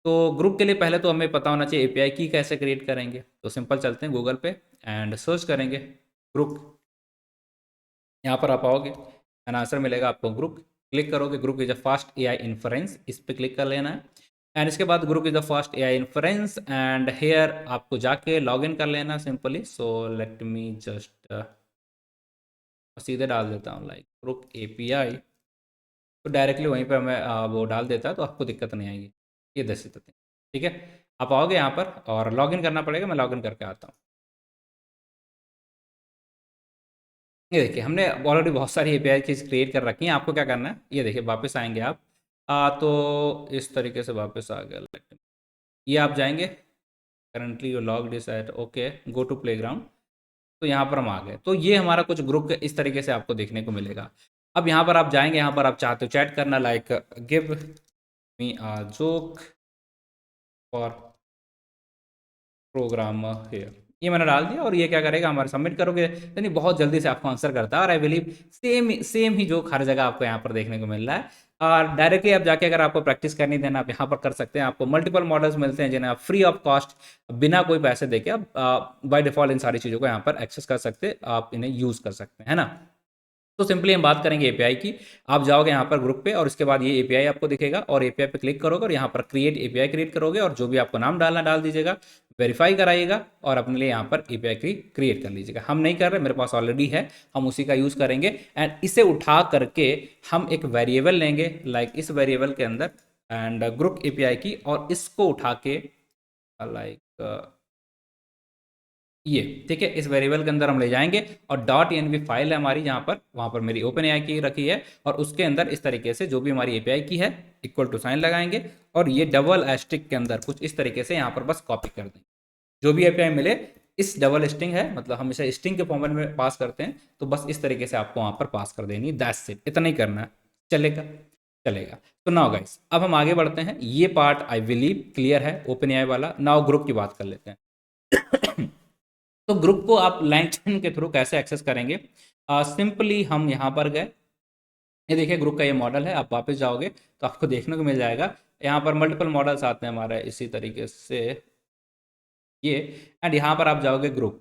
तो ग्रुप के लिए पहले तो हमें पता होना चाहिए एपीआई की कैसे क्रिएट करेंगे। तो सिंपल चलते हैं गूगल पे एंड सर्च करेंगे ग्रुप यहाँ पर आप आओगे एंड आंसर मिलेगा आपको ग्रुप। क्लिक करोगे, group is a fast AI inference, इस पर क्लिक कर लेना है। एंड इसके बाद group is the fast AI inference and hair आपको जाके लॉग इन कर लेना simply. So let me just सीधे डाल देता हूँ लाइक ग्रुप एपीआई, तो डायरेक्टली वहीं पर मैं वो डाल देता तो आपको दिक्कत नहीं आएगी। ये दस दिक्कतें, ठीक है। आप आओगे यहाँ पर और लॉगिन करना पड़ेगा, मैं लॉगिन करके आता हूँ। ये देखिए हमने ऑलरेडी बहुत सारी एपीआई चीज़ क्रिएट कर रखी हैं। आपको क्या करना है, ये देखिए वापस आएंगे आप तो इस तरीके से वापस आ गया। ये आप जाएंगे, currently you logged is at, okay go to playground. तो यहाँ पर हम आ गए, तो ये हमारा कुछ ग्रुप इस तरीके से आपको देखने को मिलेगा। अब यहाँ पर आप जाएंगे, यहाँ पर आप चाहते हो चैट करना, like give me a joke for programmer here, ये मैंने डाल दिया। और ये क्या करेगा, हमारे सबमिट करोगे यानी बहुत जल्दी से आपको आंसर करता है। और आई बिलीव सेम सेम ही जोक हर जगह आपको यहाँ पर देखने को मिल रहा है। और डायरेक्टली आप जाके अगर आपको प्रैक्टिस करनी देना, आप यहाँ पर कर सकते हैं। आपको मल्टीपल मॉडल्स मिलते हैं जिन्हें आप फ्री ऑफ कॉस्ट, बिना कोई पैसे देके आप बाय डिफॉल्ट इन सारी चीज़ों को यहाँ पर एक्सेस कर सकते हैं, आप इन्हें यूज़ कर सकते हैं, है ना। तो सिंपली हम बात करेंगे एपीआई की। आप जाओगे यहाँ पर ग्रुप पे और इसके बाद ये एपीआई आपको दिखेगा और एपीआई पे क्लिक करोगे और यहाँ पर क्रिएट एपीआई क्रिएट करोगे और जो भी आपको नाम डालना डाल दीजिएगा, वेरीफाई कराइएगा और अपने लिए यहाँ पर एपीआई क्रिएट कर लीजिएगा। हम नहीं कर रहे, मेरे पास ऑलरेडी है, हम उसी का यूज़ करेंगे। एंड इसे उठा करके हम एक वेरिएबल लेंगे, लाइक इस वेरिएबल के अंदर एंड ग्रुप एपीआई की, और इसको उठा के लाइक ये, ठीक है, इस वेरिएबल के अंदर हम ले जाएंगे और डॉट एनवी फाइल है हमारी जहाँ पर, वहाँ पर मेरी ओपन एआई की रखी है और उसके अंदर इस तरीके से जो भी हमारी एपीआई की है इक्वल टू साइन लगाएंगे और ये डबल एस्टिक के अंदर कुछ इस तरीके से यहाँ पर बस कॉपी कर देंगे। जो भी एपीआई मिले, इस डबल स्ट्रिंग है, मतलब हम इसे स्ट्रिंग के फॉर्मेट में पास करते हैं, तो बस इस तरीके से आपको वहाँ पर पास कर देनी, दैट्स इट, इतना ही करना है, चलेगा चलेगा। तो नाउ गाइस अब हम आगे बढ़ते हैं, ये पार्ट आई बिलीव क्लियर है ओपन एआई वाला। नाउ ग्रुप की बात कर लेते हैं। तो ग्रुप को आप लैंगचैन के थ्रू कैसे एक्सेस करेंगे, सिंपली हम यहाँ पर गए, ये देखिए ग्रुप का ये मॉडल है। आप वापस जाओगे तो आपको देखने को मिल जाएगा यहाँ पर मल्टीपल मॉडल्स आते हैं हमारे इसी तरीके से ये। एंड यहाँ पर आप जाओगे ग्रुप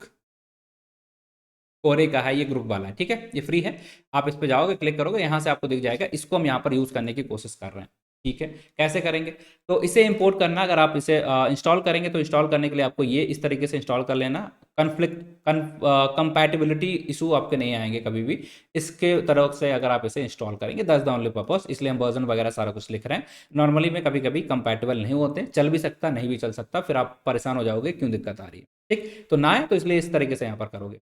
कोरे का है, ये ग्रुप वाला है, ठीक है, ये फ्री है। आप इस पर जाओगे, क्लिक करोगे, यहाँ से आपको दिख जाएगा। इसको हम यहाँ पर यूज़ करने की कोशिश कर रहे हैं, ठीक है। कैसे करेंगे, तो इसे इंपोर्ट करना, अगर आप इसे इंस्टॉल करेंगे तो इंस्टॉल करने के लिए आपको ये इस तरीके से इंस्टॉल कर लेना। कन्फ्लिक्ट कंपैटिबिलिटी इशू आपके नहीं आएंगे कभी भी इसके तरफ से अगर आप इसे इंस्टॉल करेंगे, दैट्स द ओनली पर्पस। इसलिए हम वर्जन वगैरह सारा कुछ लिख रहे हैं। नॉर्मली में कभी कभी कंपैटिबल नहीं होते, चल भी सकता नहीं भी चल सकता, फिर आप परेशान हो जाओगे क्यों दिक्कत आ रही है, ठीक। तो ना है तो इसलिए इस तरीके से यहाँ पर करोगे।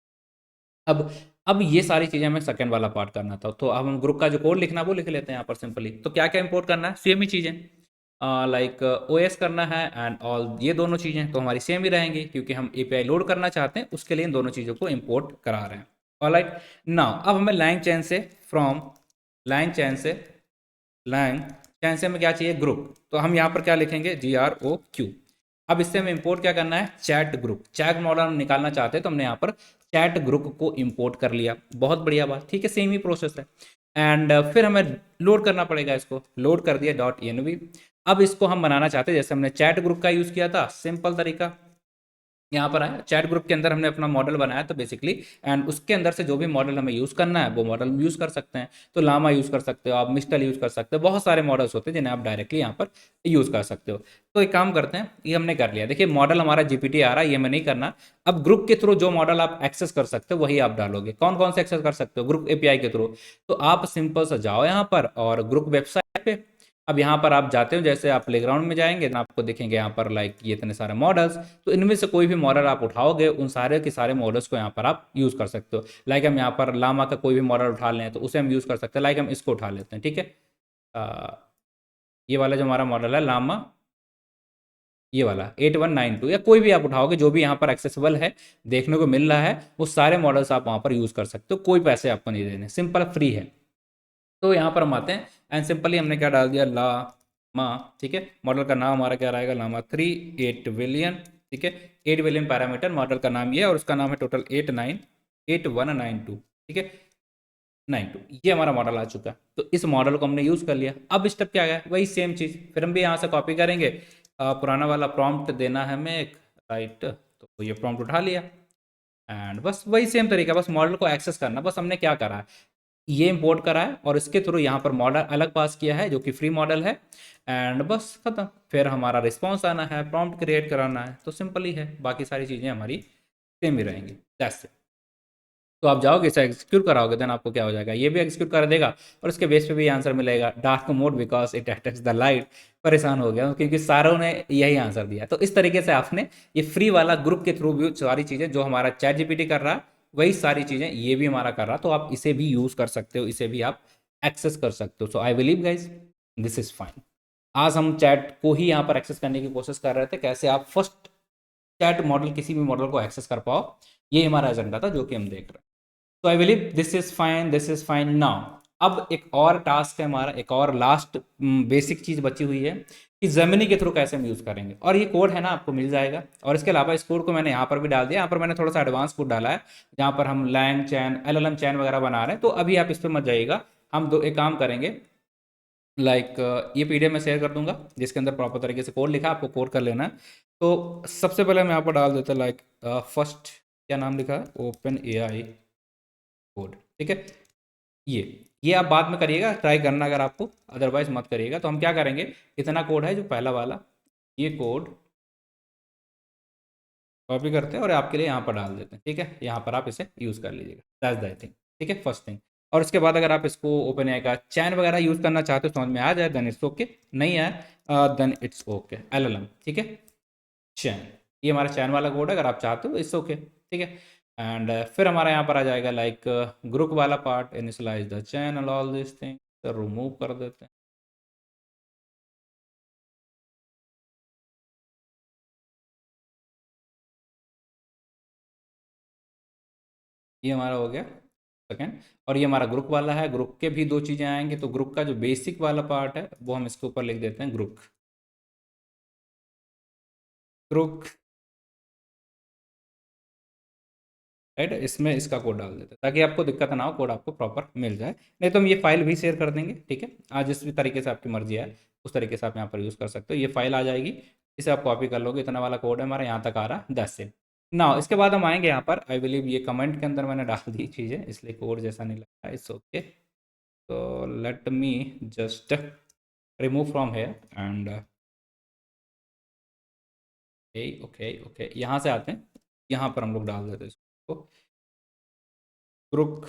अब ये सारी चीज़ें हमें सेकंड वाला पार्ट करना था, तो अब हम ग्रुप का जो कोड लिखना है वो लिख लेते हैं यहाँ पर सिंपली। तो क्या क्या इंपोर्ट करना है, सेम ही चीज़ें, लाइक ओएस करना है एंड ऑल, ये दोनों चीज़ें तो हमारी सेम ही रहेंगी क्योंकि हम एपीआई लोड करना चाहते हैं, उसके लिए इन दोनों चीज़ों को इंपोर्ट करा रहे हैं। ऑलराइट, नाउ अब हमें लैंग चैन से फ्रॉम लैंग चैन से लैंग चैन से हमें क्या चाहिए, ग्रुप। तो हम यहाँ पर क्या लिखेंगे, GROQ। अब इससे हमें इंपोर्ट क्या करना है, चैट ग्रुप। चैट मॉडल हम निकालना चाहते हैं तो हमने यहाँ पर चैट ग्रुप को इंपोर्ट कर लिया, बहुत बढ़िया बात, ठीक है, सेम ही प्रोसेस है। एंड फिर हमें लोड करना पड़ेगा, इसको लोड कर दिया .env। अब इसको हम बनाना चाहते हैं जैसे हमने चैट ग्रुप का यूज़ किया था, सिंपल तरीका। यहाँ पर आया चैट ग्रुप के अंदर हमने अपना मॉडल बनाया तो बेसिकली, एंड उसके अंदर से जो भी मॉडल हमें यूज़ करना है वो मॉडल यूज़ कर सकते हैं। तो लामा यूज़ कर सकते हो आप, मिस्टल यूज़ कर सकते हो, बहुत सारे मॉडल्स होते हैं जिन्हें आप डायरेक्टली यहाँ पर यूज़ कर सकते हो। तो एक काम करते हैं, ये हमने कर लिया, देखिए मॉडल हमारा जीपीटी आ रहा है, ये हमें नहीं करना। अब ग्रुप के थ्रू जो मॉडल आप एक्सेस कर सकते हो वही आप डालोगे। कौन कौन से एक्सेस कर सकते हो ग्रुप एपीआई के थ्रू, तो आप सिंपल से जाओ यहाँ पर और ग्रुप वेबसाइट पे। अब यहाँ पर आप जाते हो, जैसे आप प्लेग्राउंड में जाएंगे तो आपको दिखेंगे यहाँ पर लाइक ये इतने सारे मॉडल्स, तो इनमें से कोई भी मॉडल आप उठाओगे उन सारे के सारे मॉडल्स को यहाँ पर आप यूज़ कर सकते हो। लाइक हम यहाँ पर लामा का कोई भी मॉडल उठा लें तो उसे हम यूज़ कर सकते हैं, लाइक हम इसको उठा लेते हैं, ठीक है। ये वाला जो हमारा मॉडल है लामा, ये वाला 8192 या कोई भी आप उठाओगे जो भी यहाँ पर एक्सेसिबल है देखने को मिल रहा है, वो सारे मॉडल्स आप वहाँ पर यूज़ कर सकते हो, कोई पैसे आपको नहीं देने, सिंपल फ्री है। तो यहाँ पर हम आते हैं एंड सिंपली हमने क्या डाल दिया, लामा, ठीक है। मॉडल का नाम हमारा क्या रहेगा, लामा 3 8 बिलियन, ठीक है। 8 बिलियन पैरामीटर, मॉडल का नाम ये है और उसका नाम है टोटल 8192, ठीक है, 92। ये हमारा मॉडल आ चुका है, तो इस मॉडल को हमने यूज़ कर लिया। अब स्टेप क्या है, वही सेम चीज़, फिर हम भी यहाँ से कॉपी करेंगे। पुराना वाला प्रॉम्प्ट देना है हमें एक, राइट, तो ये प्रॉम्प्ट उठा लिया एंड बस वही सेम तरीका, बस मॉडल को एक्सेस करना। बस हमने क्या करा है, ये इंपोर्ट करा है और इसके थ्रू यहाँ पर मॉडल अलग पास किया है जो कि फ्री मॉडल है, एंड बस खत्म। फिर हमारा रिस्पॉन्स आना है, प्रॉम्प्ट क्रिएट कराना है, तो सिंपल ही है, बाकी सारी चीज़ें हमारी सेम ही रहेंगी। That's it. तो आप जाओगे इसे एग्जीक्यूट कराओगे, देन आपको क्या हो जाएगा, ये भी एग्जीक्यूट कर देगा और उसके बेस पे भी आंसर मिलेगा, dark mode because it attacks the light. परेशान हो गया हूं, क्योंकि सारों ने यही आंसर दिया। तो इस तरीके से आपने ये फ्री वाला ग्रुप के थ्रू भी सारी चीज़ें जो हमारा चैट जीपीटी कर रहा है वही सारी चीज़ें ये भी हमारा कर रहा, तो आप इसे भी यूज़ कर सकते हो, इसे भी आप एक्सेस कर सकते हो। So I believe guys this is fine. आज हम चैट को ही यहाँ पर एक्सेस करने की कोशिश कर रहे थे, कैसे आप फर्स्ट चैट मॉडल किसी भी मॉडल को एक्सेस कर पाओ, ये हमारा एजेंडा था जो कि हम देख रहे हैं। तो I believe this is fine now. अब एक और टास्क है हमारा, एक और लास्ट बेसिक चीज बची हुई है कि जेमिनी के थ्रू कैसे हम यूज करेंगे, और ये कोड है ना आपको मिल जाएगा। और इसके अलावा इस कोड को मैंने यहाँ पर भी डाल दिया, यहाँ पर मैंने थोड़ा सा एडवांस कोड डाला है जहाँ पर हम लैंग चैन एलएलएम चैन वगैरह बना रहे हैं। तो अभी आप इस पर मत जाइएगा, हम दो एक काम करेंगे, लाइक ये पीडीएफ में शेयर कर दूंगा जिसके अंदर प्रॉपर तरीके से कोड लिखा है, आपको कोड कर लेना है। तो सबसे पहले मैं यहाँ पर डाल देता लाइक फर्स्ट, क्या नाम लिखा है, ओपन एआई कोड, ठीक है। ये आप बाद में करिएगा, ट्राई करना अगर आपको, अदरवाइज मत करिएगा। तो हम क्या करेंगे, इतना कोड है जो पहला वाला, ये कोड कॉपी करते हैं और आपके लिए यहाँ पर डाल देते हैं, ठीक है। यहाँ पर आप इसे यूज़ कर लीजिएगा, दैट्स द थिंग, ठीक है, फर्स्ट थिंग। और उसके बाद अगर आप इसको ओपन एआई का चैन वगैरह यूज़ करना चाहते हो, समझ में आ जाए देन इट्स ओके, नहीं आए देन इट्स ओके, एलएलएम, ठीक है, चैन। ये हमारा चैन वाला कोड है, अगर आप चाहते हो इट्स ओके, ठीक है। एंड फिर हमारा यहाँ पर आ जाएगा लाइक ग्रुप वाला part, initialise the channel, all this thing, तो रिमूव कर देते हैं। ये हमारा हो गया सेकेंड। और ये हमारा ग्रुप वाला है, ग्रुप के भी दो चीज़ें आएंगी, तो ग्रुप का जो बेसिक वाला पार्ट है वो हम इसके ऊपर लिख देते हैं ग्रुप, ग्रुप, राइट। इसमें इसका कोड डाल देते हैं ताकि आपको दिक्कत ना हो, कोड आपको प्रॉपर मिल जाए। नहीं तो हम ये फाइल भी शेयर कर देंगे, ठीक है। आज जिस भी तरीके से आपकी मर्जी है उस तरीके से आप यहाँ पर यूज़ कर सकते हो। ये फाइल आ जाएगी, इसे आप कॉपी कर लोगे, इतना वाला कोड है हमारा, यहाँ तक आ रहा है 10 से ना। इसके बाद हम आएंगे यहाँ पर, आई बिलीव ये कमेंट के अंदर मैंने डाल दी चीज़ें, इसलिए कोड जैसा नहीं लगता, इट्स ओके। तो let me just remove from here and okay okay okay, यहाँ से आते हैं, यहाँ पर हम लोग डाल देते हैं इसको, ग्रुप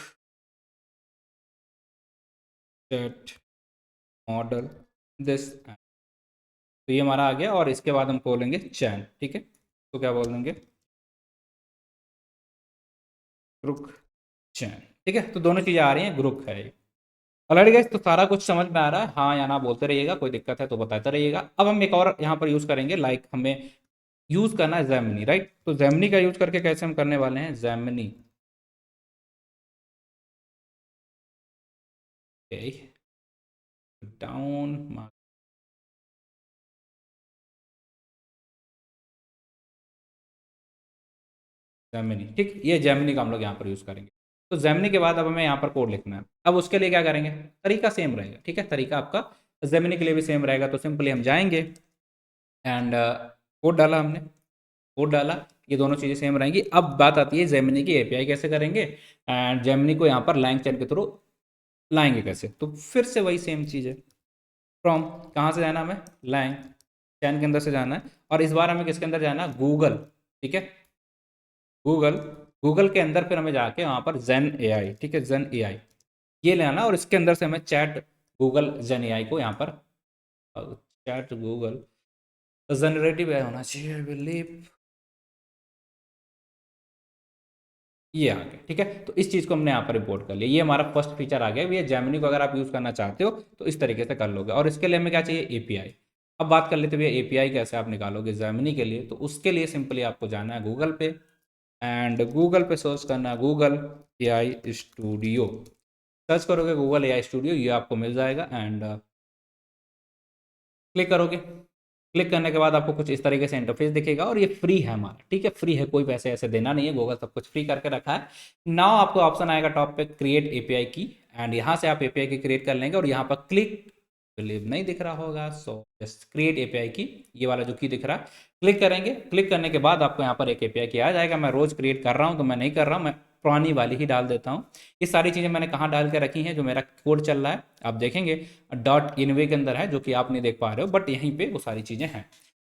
चैट मॉडल दिस। तो ये हमारा आ गया, और इसके बाद हम बोलेंगे चैन, ठीक है। तो क्या बोल देंगे, ग्रुप चैन, ठीक है। तो दोनों चीज़ें आ रही हैं, ग्रुप है ये। ऑलराइट गाइस, तो सारा कुछ समझ में आ रहा है, हाँ या ना बोलते रहिएगा, कोई दिक्कत है तो बताते रहिएगा। अब हम एक और यहाँ पर यूज़ करेंगे, लाइक हमें यूज़ करना है जैमिनी, राइट। तो जैमिनी का यूज़ करके कैसे हम करने वाले हैं, जैमिनी, ओके, डाउन, जेमिनी, ठीक, ये जेमिनी का हम लोग यहाँ पर यूज़ करेंगे। तो जेमिनी के बाद अब हमें यहाँ पर कोड लिखना है। अब उसके लिए क्या करेंगे, तरीका सेम रहेगा, ठीक है, तरीका आपका जेमिनी के लिए भी सेम रहेगा। तो सिंपली हम जाएंगे एंड कोड डाला हमने, कोड डाला, ये दोनों चीज़ें सेम रहेंगी। अब बात आती है जेमिनी की एपीआई कैसे करेंगे, एंड जेमिनी को यहाँ पर लैंग चैन के थ्रू लाएंगे कैसे। तो फिर से वही सेम चीज़ है, फ्रॉम कहाँ से जाना हमें, लैंग चैन के अंदर से जाना है, और इस बार हमें किसके अंदर जाना है, गूगल, ठीक है, गूगल, गूगल के अंदर फिर हमें जाके वहाँ पर जेन एआई, ठीक है, जेन एआई ये ले आना, और इसके अंदर से हमें चैट गूगल जेन एआई को यहाँ पर, चैट गूगल जनरेटिव एआई होना चाहिए, आई बिलीव, ये आ गया, ठीक है। तो इस चीज़ को हमने यहाँ पर इंपोर्ट कर लिया, ये हमारा फर्स्ट फीचर आ गया। ये जेमिनी को अगर आप यूज़ करना चाहते हो तो इस तरीके से कर लोगे, और इसके लिए हमें क्या चाहिए, एपीआई। अब बात कर लेते भैया एपीआई कैसे आप निकालोगे जेमिनी के लिए। तो उसके लिए सिंपली आपको जाना है गूगल पे, एंड गूगल पे सर्च करना है गूगल एआई स्टूडियो, सर्च करोगे गूगल एआई स्टूडियो, ये आपको मिल जाएगा, एंड क्लिक करोगे। क्लिक करने के बाद आपको कुछ इस तरीके से इंटरफेस दिखेगा, और ये फ्री है हमारा, ठीक है, फ्री है, कोई पैसे ऐसे देना नहीं है, गूगल सब कुछ फ्री करके रखा है। नाउ आपको ऑप्शन आएगा टॉप पे, क्रिएट एपीआई की, एंड यहाँ से आप एपीआई की क्रिएट कर लेंगे, और यहाँ पर क्लिक, बिलीव नहीं दिख रहा होगा, सो जस्ट क्रिएट एपीआई की, ये वाला जो की दिख रहा है, क्लिक करेंगे। क्लिक करने के बाद आपको यहाँ पर एक एपीआई की आ जाएगा। मैं रोज क्रिएट कर रहा हूँ तो मैं नहीं कर रहा हूँ, मैं पुरानी वाली ही डाल देता हूँ। ये सारी चीज़ें मैंने कहाँ डाल के रखी हैं, जो मेरा कोड चल रहा है आप देखेंगे डॉट इनवे के अंदर है, जो कि आप नहीं देख पा रहे हो, बट यहीं पे वो सारी चीज़ें हैं।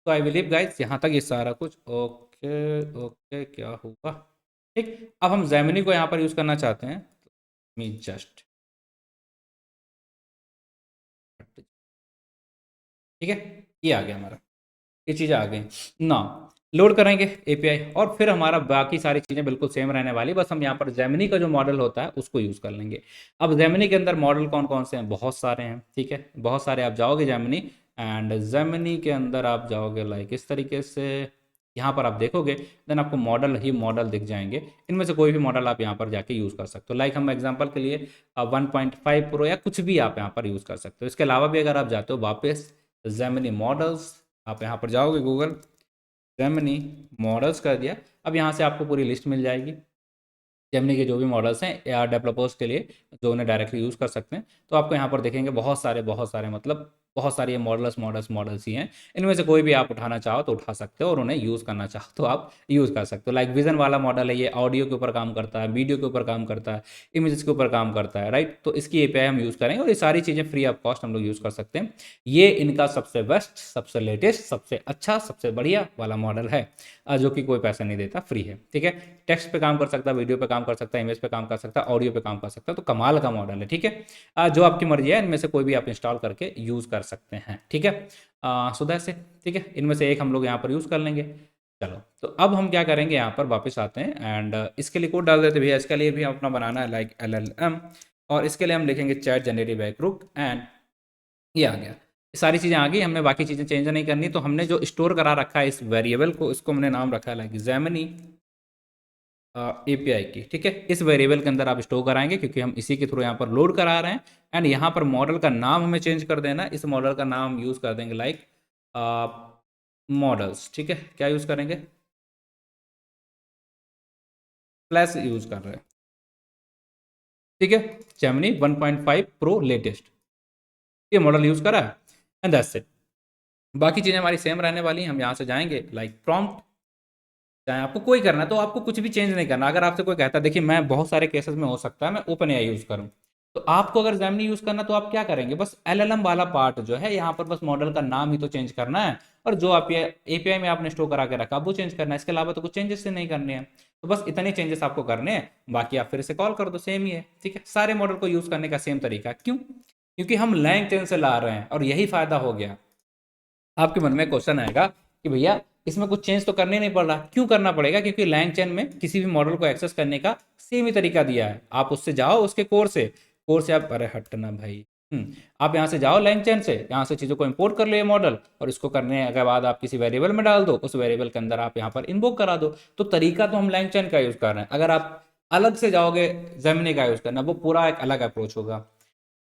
तो आई बिलीव गाइस यहाँ तक ये सारा कुछ ओके ओके क्या होगा। ठीक, अब हम जेमिनी को यहाँ पर यूज़ करना चाहते हैं, मी जस्ट, ठीक है, ये आ गया हमारा, ये चीज़ें आ गई ना। लोड करेंगे एपीआई और फिर हमारा बाकी सारी चीज़ें बिल्कुल सेम रहने वाली, बस हम यहाँ पर जेमिनी का जो मॉडल होता है उसको यूज़ कर लेंगे। अब जेमिनी के अंदर मॉडल कौन कौन से हैं, बहुत सारे हैं, ठीक है, बहुत सारे। आप जाओगे जेमिनी एंड जेमिनी के अंदर आप जाओगे लाइक इस तरीके से, यहाँ पर आप देखोगे देन आपको मॉडल ही मॉडल दिख जाएंगे। इनमें से कोई भी मॉडल आप यहाँ पर जाके यूज़ कर सकते हो। लाइक हम एग्जांपल के लिए 1.5 प्रो या कुछ भी आप यहाँ पर यूज़ कर सकते हो। इसके अलावा भी अगर आप जाते हो वापस जेमिनी मॉडल्स, आप यहाँ पर जाओगे गूगल जेमिनी मॉडल्स कर दिया, अब यहाँ से आपको पूरी लिस्ट मिल जाएगी जेमिनी के जो भी मॉडल्स हैं या डेवलपर्स के लिए जो उन्हें डायरेक्टली यूज़ कर सकते हैं। तो आपको यहाँ पर देखेंगे बहुत सारे मतलब बहुत सारी ये मॉडल्स ही हैं। इनमें से कोई भी आप उठाना चाहो तो उठा सकते हो और उन्हें यूज़ करना चाहो तो आप यूज़ कर सकते हो। लाइक विजन वाला मॉडल है, ये ऑडियो के ऊपर काम करता है, वीडियो के ऊपर काम करता है, इमेजेस के ऊपर काम करता है, राइट। तो इसकी एपीआई हम यूज़ करेंगे और ये सारी चीज़ें फ्री ऑफ कॉस्ट हम लोग यूज़ कर सकते हैं। ये इनका सबसे बेस्ट, सबसे लेटेस्ट, सबसे अच्छा, सबसे बढ़िया वाला मॉडल है, जो कि कोई पैसा नहीं देता, फ्री है, ठीक है। टेक्स्ट पे काम कर सकता है, वीडियो पे काम कर सकता है, इमेज पे काम कर सकता है, ऑडियो पे काम कर सकता है। तो कमाल का मॉडल है, ठीक है। जो आपकी मर्जी है, इनमें से कोई भी आप इंस्टॉल करके यूज़ कर सकते हैं, ठीक है। सो दैट्स इट, ठीक है। इनमें से एक हम लोग यहाँ पर यूज़ कर लेंगे। चलो, तो अब हम क्या करेंगे, यहाँ पर वापस आते हैं एंड इसके लिए कोड डाल देते भैया। इसके लिए भी हम अपना बनाना है लाइक LLM, और इसके लिए हम लिखेंगे चैट जनरेटिव ग्रुप एंड ये आ गया। सारी चीज़ें आ गई, हमें बाकी चीज़ें चेंज नहीं करनी। तो हमने जो स्टोर करा रखा है इस वेरिएबल को, इसको हमने नाम रखा है लाइक जेमिनी एपीआई की, ठीक है। इस वेरिएबल के अंदर आप स्टोर कराएंगे क्योंकि हम इसी के थ्रू यहाँ पर लोड करा रहे हैं। एंड यहाँ पर मॉडल का नाम हमें चेंज कर देना है। इस मॉडल का नाम यूज़ कर देंगे लाइक मॉडल्स, ठीक है। क्या यूज़ करेंगे, प्लस यूज़ कर रहे हैं, ठीक है। जेमिनी 1.5 प्रो लेटेस्ट, ये मॉडल यूज़ करा है एंड दैट्स इट। बाकी चीज़ें हमारी सेम रहने वाली हैं। हम यहाँ से जाएंगे लाइक प्रॉम्प्ट, चाहे आपको कोई करना है तो आपको कुछ भी चेंज नहीं करना। अगर आपसे कोई कहता है, देखिए मैं बहुत सारे केसेस में हो सकता है मैं ओपन एआई यूज़ करूँ, तो आपको अगर जेमिनी यूज़ करना तो आप क्या करेंगे, बस LLM वाला पार्ट जो है यहाँ पर बस मॉडल का नाम ही तो चेंज करना है, और जो आप ये एपीआई में आपने स्टोर करा के रखा वो चेंज करना है। इसके अलावा तो कुछ चेंजेस नहीं करने हैं। तो बस इतने चेंजेस आपको करने हैं, बाकी आप फिर से कॉल कर दो, सेम ही है, ठीक है। सारे मॉडल को यूज़ करने का सेम तरीका, क्यों, क्योंकि हम लैंग चेन से ला रहे हैं और यही फायदा हो गया। आपके मन में क्वेश्चन आएगा कि भैया इसमें कुछ चेंज तो करने नहीं पड़ रहा, क्यों करना पड़ेगा, क्योंकि लैंग चेन में किसी भी मॉडल को एक्सेस करने का सेम ही तरीका दिया है। आप उससे जाओ, उसके कोर से आप, अरे हटना भाई, आप यहाँ से जाओ लैंग चेन से, यहाँ से चीज़ों को इंपोर्ट कर लो ये मॉडल, और इसको करने के बाद आप किसी वेरिएबल में डाल दो, उस वेरिएबल के अंदर आप यहाँ पर इन्वोक करा दो। तो तरीका तो हम लैंग चेन का यूज़ कर रहे हैं। अगर आप अलग से जाओगे जेमिनी का यूज़ करना, वो पूरा एक अलग अप्रोच होगा।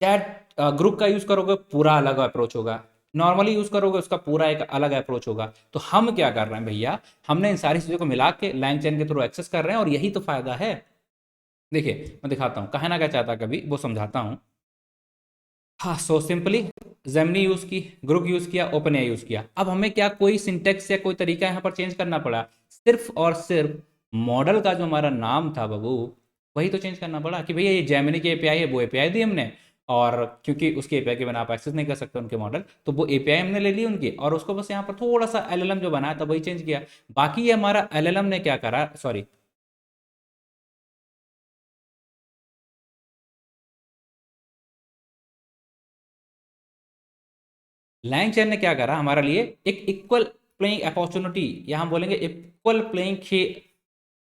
चैट ग्रुप का यूज़ करोगे, पूरा अलग अप्रोच होगा। नॉर्मली यूज़ करोगे, उसका पूरा एक अलग अप्रोच होगा। तो हम क्या कर रहे हैं भैया, हमने इन सारी चीज़ों को मिला के लैंग चेन के थ्रू एक्सेस कर रहे हैं, और यही तो फायदा है। देखिए मैं दिखाता हूँ, कहना क्या चाहता कभी वो समझाता हूँ। हाँ, सो सिंपली जेमिनी यूज़ की, ग्रुप यूज़ किया, ओपन एआई यूज़ किया। अब हमें क्या कोई सिंटेक्स या कोई तरीका यहाँ पर चेंज करना पड़ा, सिर्फ और सिर्फ मॉडल का जो हमारा नाम था बाबू, वही तो चेंज करना पड़ा कि भैया ये जेमिनी की एपीआई है, वो एपीआई दी हमने, और क्योंकि उसकी एपीआई के बिना आप एक्सेस नहीं कर सकते उनके मॉडल, तो वो एपीआई हमने ले ली उनकी, और उसको बस यहाँ पर थोड़ा सा LLM जो बनाया था वही चेंज किया। बाकी ये हमारा LLM ने क्या करा, सॉरी, लैंग चेन ने क्या करा हमारे लिए, एक इक्वल प्लेइंग अपॉर्चुनिटी, या हम बोलेंगे इक्वल प्लेइंग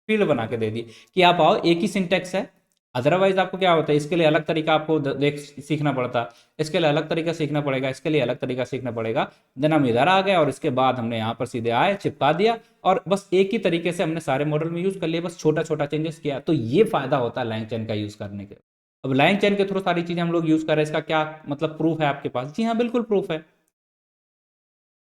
फील्ड बना के दे दी कि आप आओ, एक ही सिंटेक्स है। अदरवाइज आपको क्या होता है, इसके लिए अलग तरीका आपको देख सीखना पड़ता, इसके लिए अलग तरीका सीखना पड़ेगा, इसके लिए अलग तरीका सीखना पड़ेगा। देन हम इधर आ गए और इसके बाद हमने यहाँ पर सीधे आए, चिपका दिया, और बस एक ही तरीके से हमने सारे मॉडल में यूज़ कर लिया, बस छोटा छोटा चेंजेस किया। तो ये फायदा होता है लैंग चेन का यूज़ करने के। अब लैंग चेन के थ्रू सारी चीज़ें हम लोग यूज़ कर रहे हैं, इसका क्या मतलब प्रूफ है आपके पास, जी हाँ बिल्कुल प्रूफ है।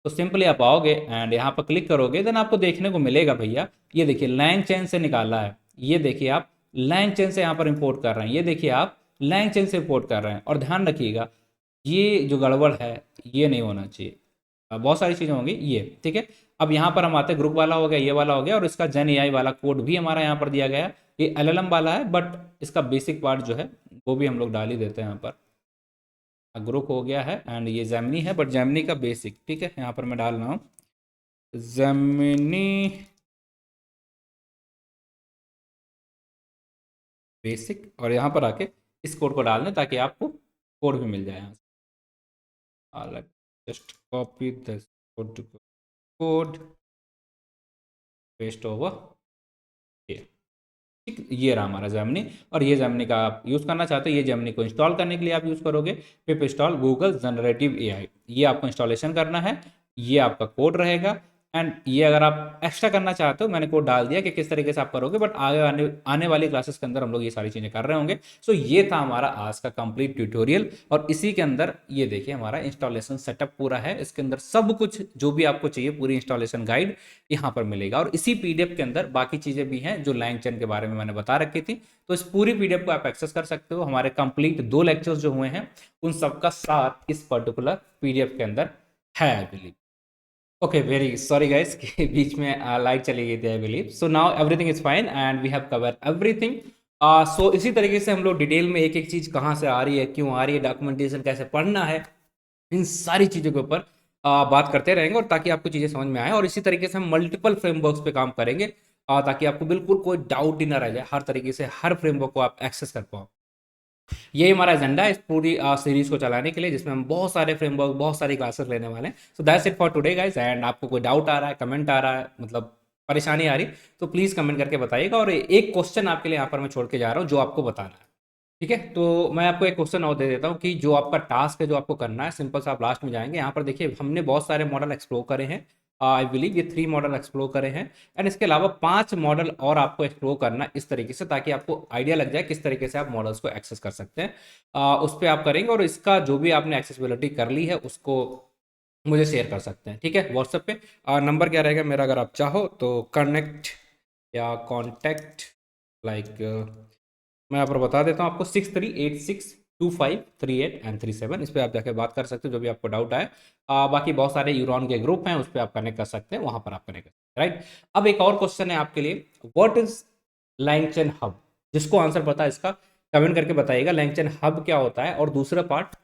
तो सिंपली आप आओगे एंड यहाँ पर क्लिक करोगे, देन आपको देखने को मिलेगा भैया, ये देखिए लैंग चेन से निकाला है, ये देखिए आप लैंग चेन से यहाँ पर इंपोर्ट कर रहे हैं, ये देखिए आप लैंग चेन से इंपोर्ट कर रहे हैं। और ध्यान रखिएगा, ये जो गड़बड़ है ये नहीं होना चाहिए। बहुत सारी चीज़ें होंगी ये, ठीक है। अब यहाँ पर हम आते हैं, ग्रुप वाला हो गया, ये वाला हो गया, और इसका जेन एआई वाला कोड भी हमारा यहाँ पर दिया गया है। ये LLM वाला है, बट इसका बेसिक पार्ट जो है वो भी हम लोग डाल ही देते हैं यहाँ पर। ग्रुप हो गया है एंड ये जेमिनी है, बट जेमिनी का बेसिक, ठीक है, यहाँ पर मैं डाल रहा हूँ जेमिनी बेसिक, और यहाँ पर आके इस कोड को डाल दें ताकि आपको कोड भी मिल जाए यहाँ से। Just copy this code, paste over here। ठीक, ये रहा हमारा जेमिनी। और ये जेमिनी का आप यूज़ करना चाहते हो, ये जेमिनी को इंस्टॉल करने के लिए आप यूज़ करोगे पिप इंस्टॉल गूगल जनरेटिव AI, ये आपको इंस्टॉलेशन करना है, ये आपका कोड रहेगा। एंड ये अगर आप एक्स्ट्रा करना चाहते हो, मैंने कोड डाल दिया कि किस तरीके से आप करोगे, बट आगे आने वाली क्लासेस के अंदर हम लोग ये सारी चीज़ें कर रहे होंगे। सो ये था हमारा आज का कंप्लीट ट्यूटोरियल, और इसी के अंदर ये देखिए हमारा इंस्टॉलेशन सेटअप पूरा है। इसके अंदर सब कुछ जो भी आपको चाहिए, पूरी इंस्टॉलेशन गाइड यहाँ पर मिलेगा, और इसी PDF के अंदर बाकी चीज़ें भी हैं जो LangChain के बारे में मैंने बता रखी थी। तो इस पूरी PDF को आप एक्सेस कर सकते हो। हमारे कंप्लीट 2 लेक्चर्स जो हुए हैं उन सबका साथ इस पर्टिकुलर PDF के अंदर है, I believe. Okay, very sorry guys कि बीच में लाइट चली गई थी, I believe. So now everything is fine and we have cover everything. सो इसी तरीके से हम लोग डिटेल में एक एक चीज़ कहाँ से आ रही है, क्यों आ रही है, डॉक्यूमेंटेशन कैसे पढ़ना है, इन सारी चीज़ों के ऊपर बात करते रहेंगे, और ताकि आपको चीज़ें समझ में आए। और इसी तरीके से हम मल्टीपल फ्रेमवर्क्स पे काम करेंगे, ताकि आपको बिल्कुल कोई डाउट ही ना रह जाए, हर तरीके से हर फ्रेमवर्क को आप एक्सेस कर पाओ। यही हमारा एजेंडा है इस पूरी सीरीज को चलाने के लिए, जिसमें हम बहुत सारे फ्रेमवर्क, बहुत सारी क्लासेस लेने वाले हैं। So that's it for today guys. And आपको कोई डाउट आ रहा है, कमेंट आ रहा है, मतलब परेशानी आ रही, तो प्लीज़ कमेंट करके बताइएगा। और एक क्वेश्चन आपके लिए यहाँ पर मैं छोड़ के जा रहा हूँ जो आपको बताना है, ठीक है। तो मैं आपको एक क्वेश्चन और दे देता हूँ कि जो आपका टास्क है, जो आपको करना है, सिंपल सा आप लास्ट में जाएंगे, यहाँ पर देखिए हमने बहुत सारे मॉडल एक्सप्लोर करे हैं। आई बिलीव ये 3 मॉडल एक्सप्लोर करे हैं, एंड इसके अलावा 5 मॉडल और आपको एक्सप्लोर करना है इस तरीके से, ताकि आपको आइडिया लग जाए किस तरीके से आप मॉडल्स को एक्सेस कर सकते हैं। उस पर आप करेंगे, और इसका जो भी आपने एक्सेसिबिलिटी कर ली है उसको मुझे शेयर कर सकते हैं, ठीक है, व्हाट्सएप पे। नंबर क्या रहेगा मेरा, अगर आप चाहो तो कनेक्ट या कॉन्टैक्ट, लाइक मैं यहाँ पर बता देता हूँ आपको, 63862538 एंड 37, इस पर आप जाके बात कर सकते हो जो भी आपको डाउट आए। बाकी बहुत सारे यूरॉन के ग्रुप हैं, उस पर आप कनेक्ट कर सकते हैं, वहाँ पर आप कनेक्ट कर सकते हैं, राइट। अब एक और क्वेश्चन है आपके लिए, व्हाट इज LangChain हब? जिसको आंसर पता है इसका कमेंट करके बताइएगा, LangChain हब क्या होता है, और दूसरा पार्ट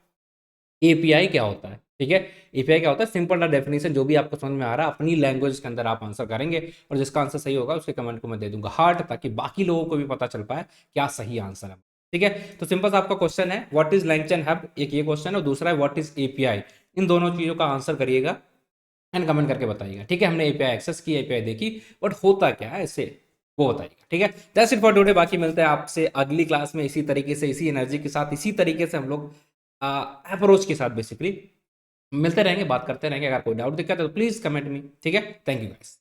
API क्या होता है, ठीक है। API क्या होता है, सिंपल सा डेफिनेशन, जो भी आपको समझ में आ रहा है अपनी लैंग्वेज के अंदर आप आंसर करेंगे, और जिसका आंसर सही होगा उसके कमेंट को मैं दे दूंगा हार्ट, ताकि बाकी लोगों को भी पता चल पाए क्या सही आंसर है, ठीक है। तो सिंपल सा आपका क्वेश्चन है, व्हाट इज LangChain हब, एक ये क्वेश्चन है, और दूसरा है व्हाट इज API। इन दोनों चीजों का आंसर करिएगा एंड कमेंट करके बताइएगा, ठीक है। हमने API एक्सेस की, API देखी, बट होता क्या है इससे वो बताइएगा, ठीक है। That's it for today. बाकी मिलते हैं आपसे अगली क्लास में इसी तरीके से, इसी एनर्जी के साथ, इसी तरीके से हम लोग अप्रोच के साथ बेसिकली मिलते रहेंगे, बात करते रहेंगे। अगर कोई डाउट दिक्कत है तो प्लीज कमेंट मी, ठीक है। Thank you guys.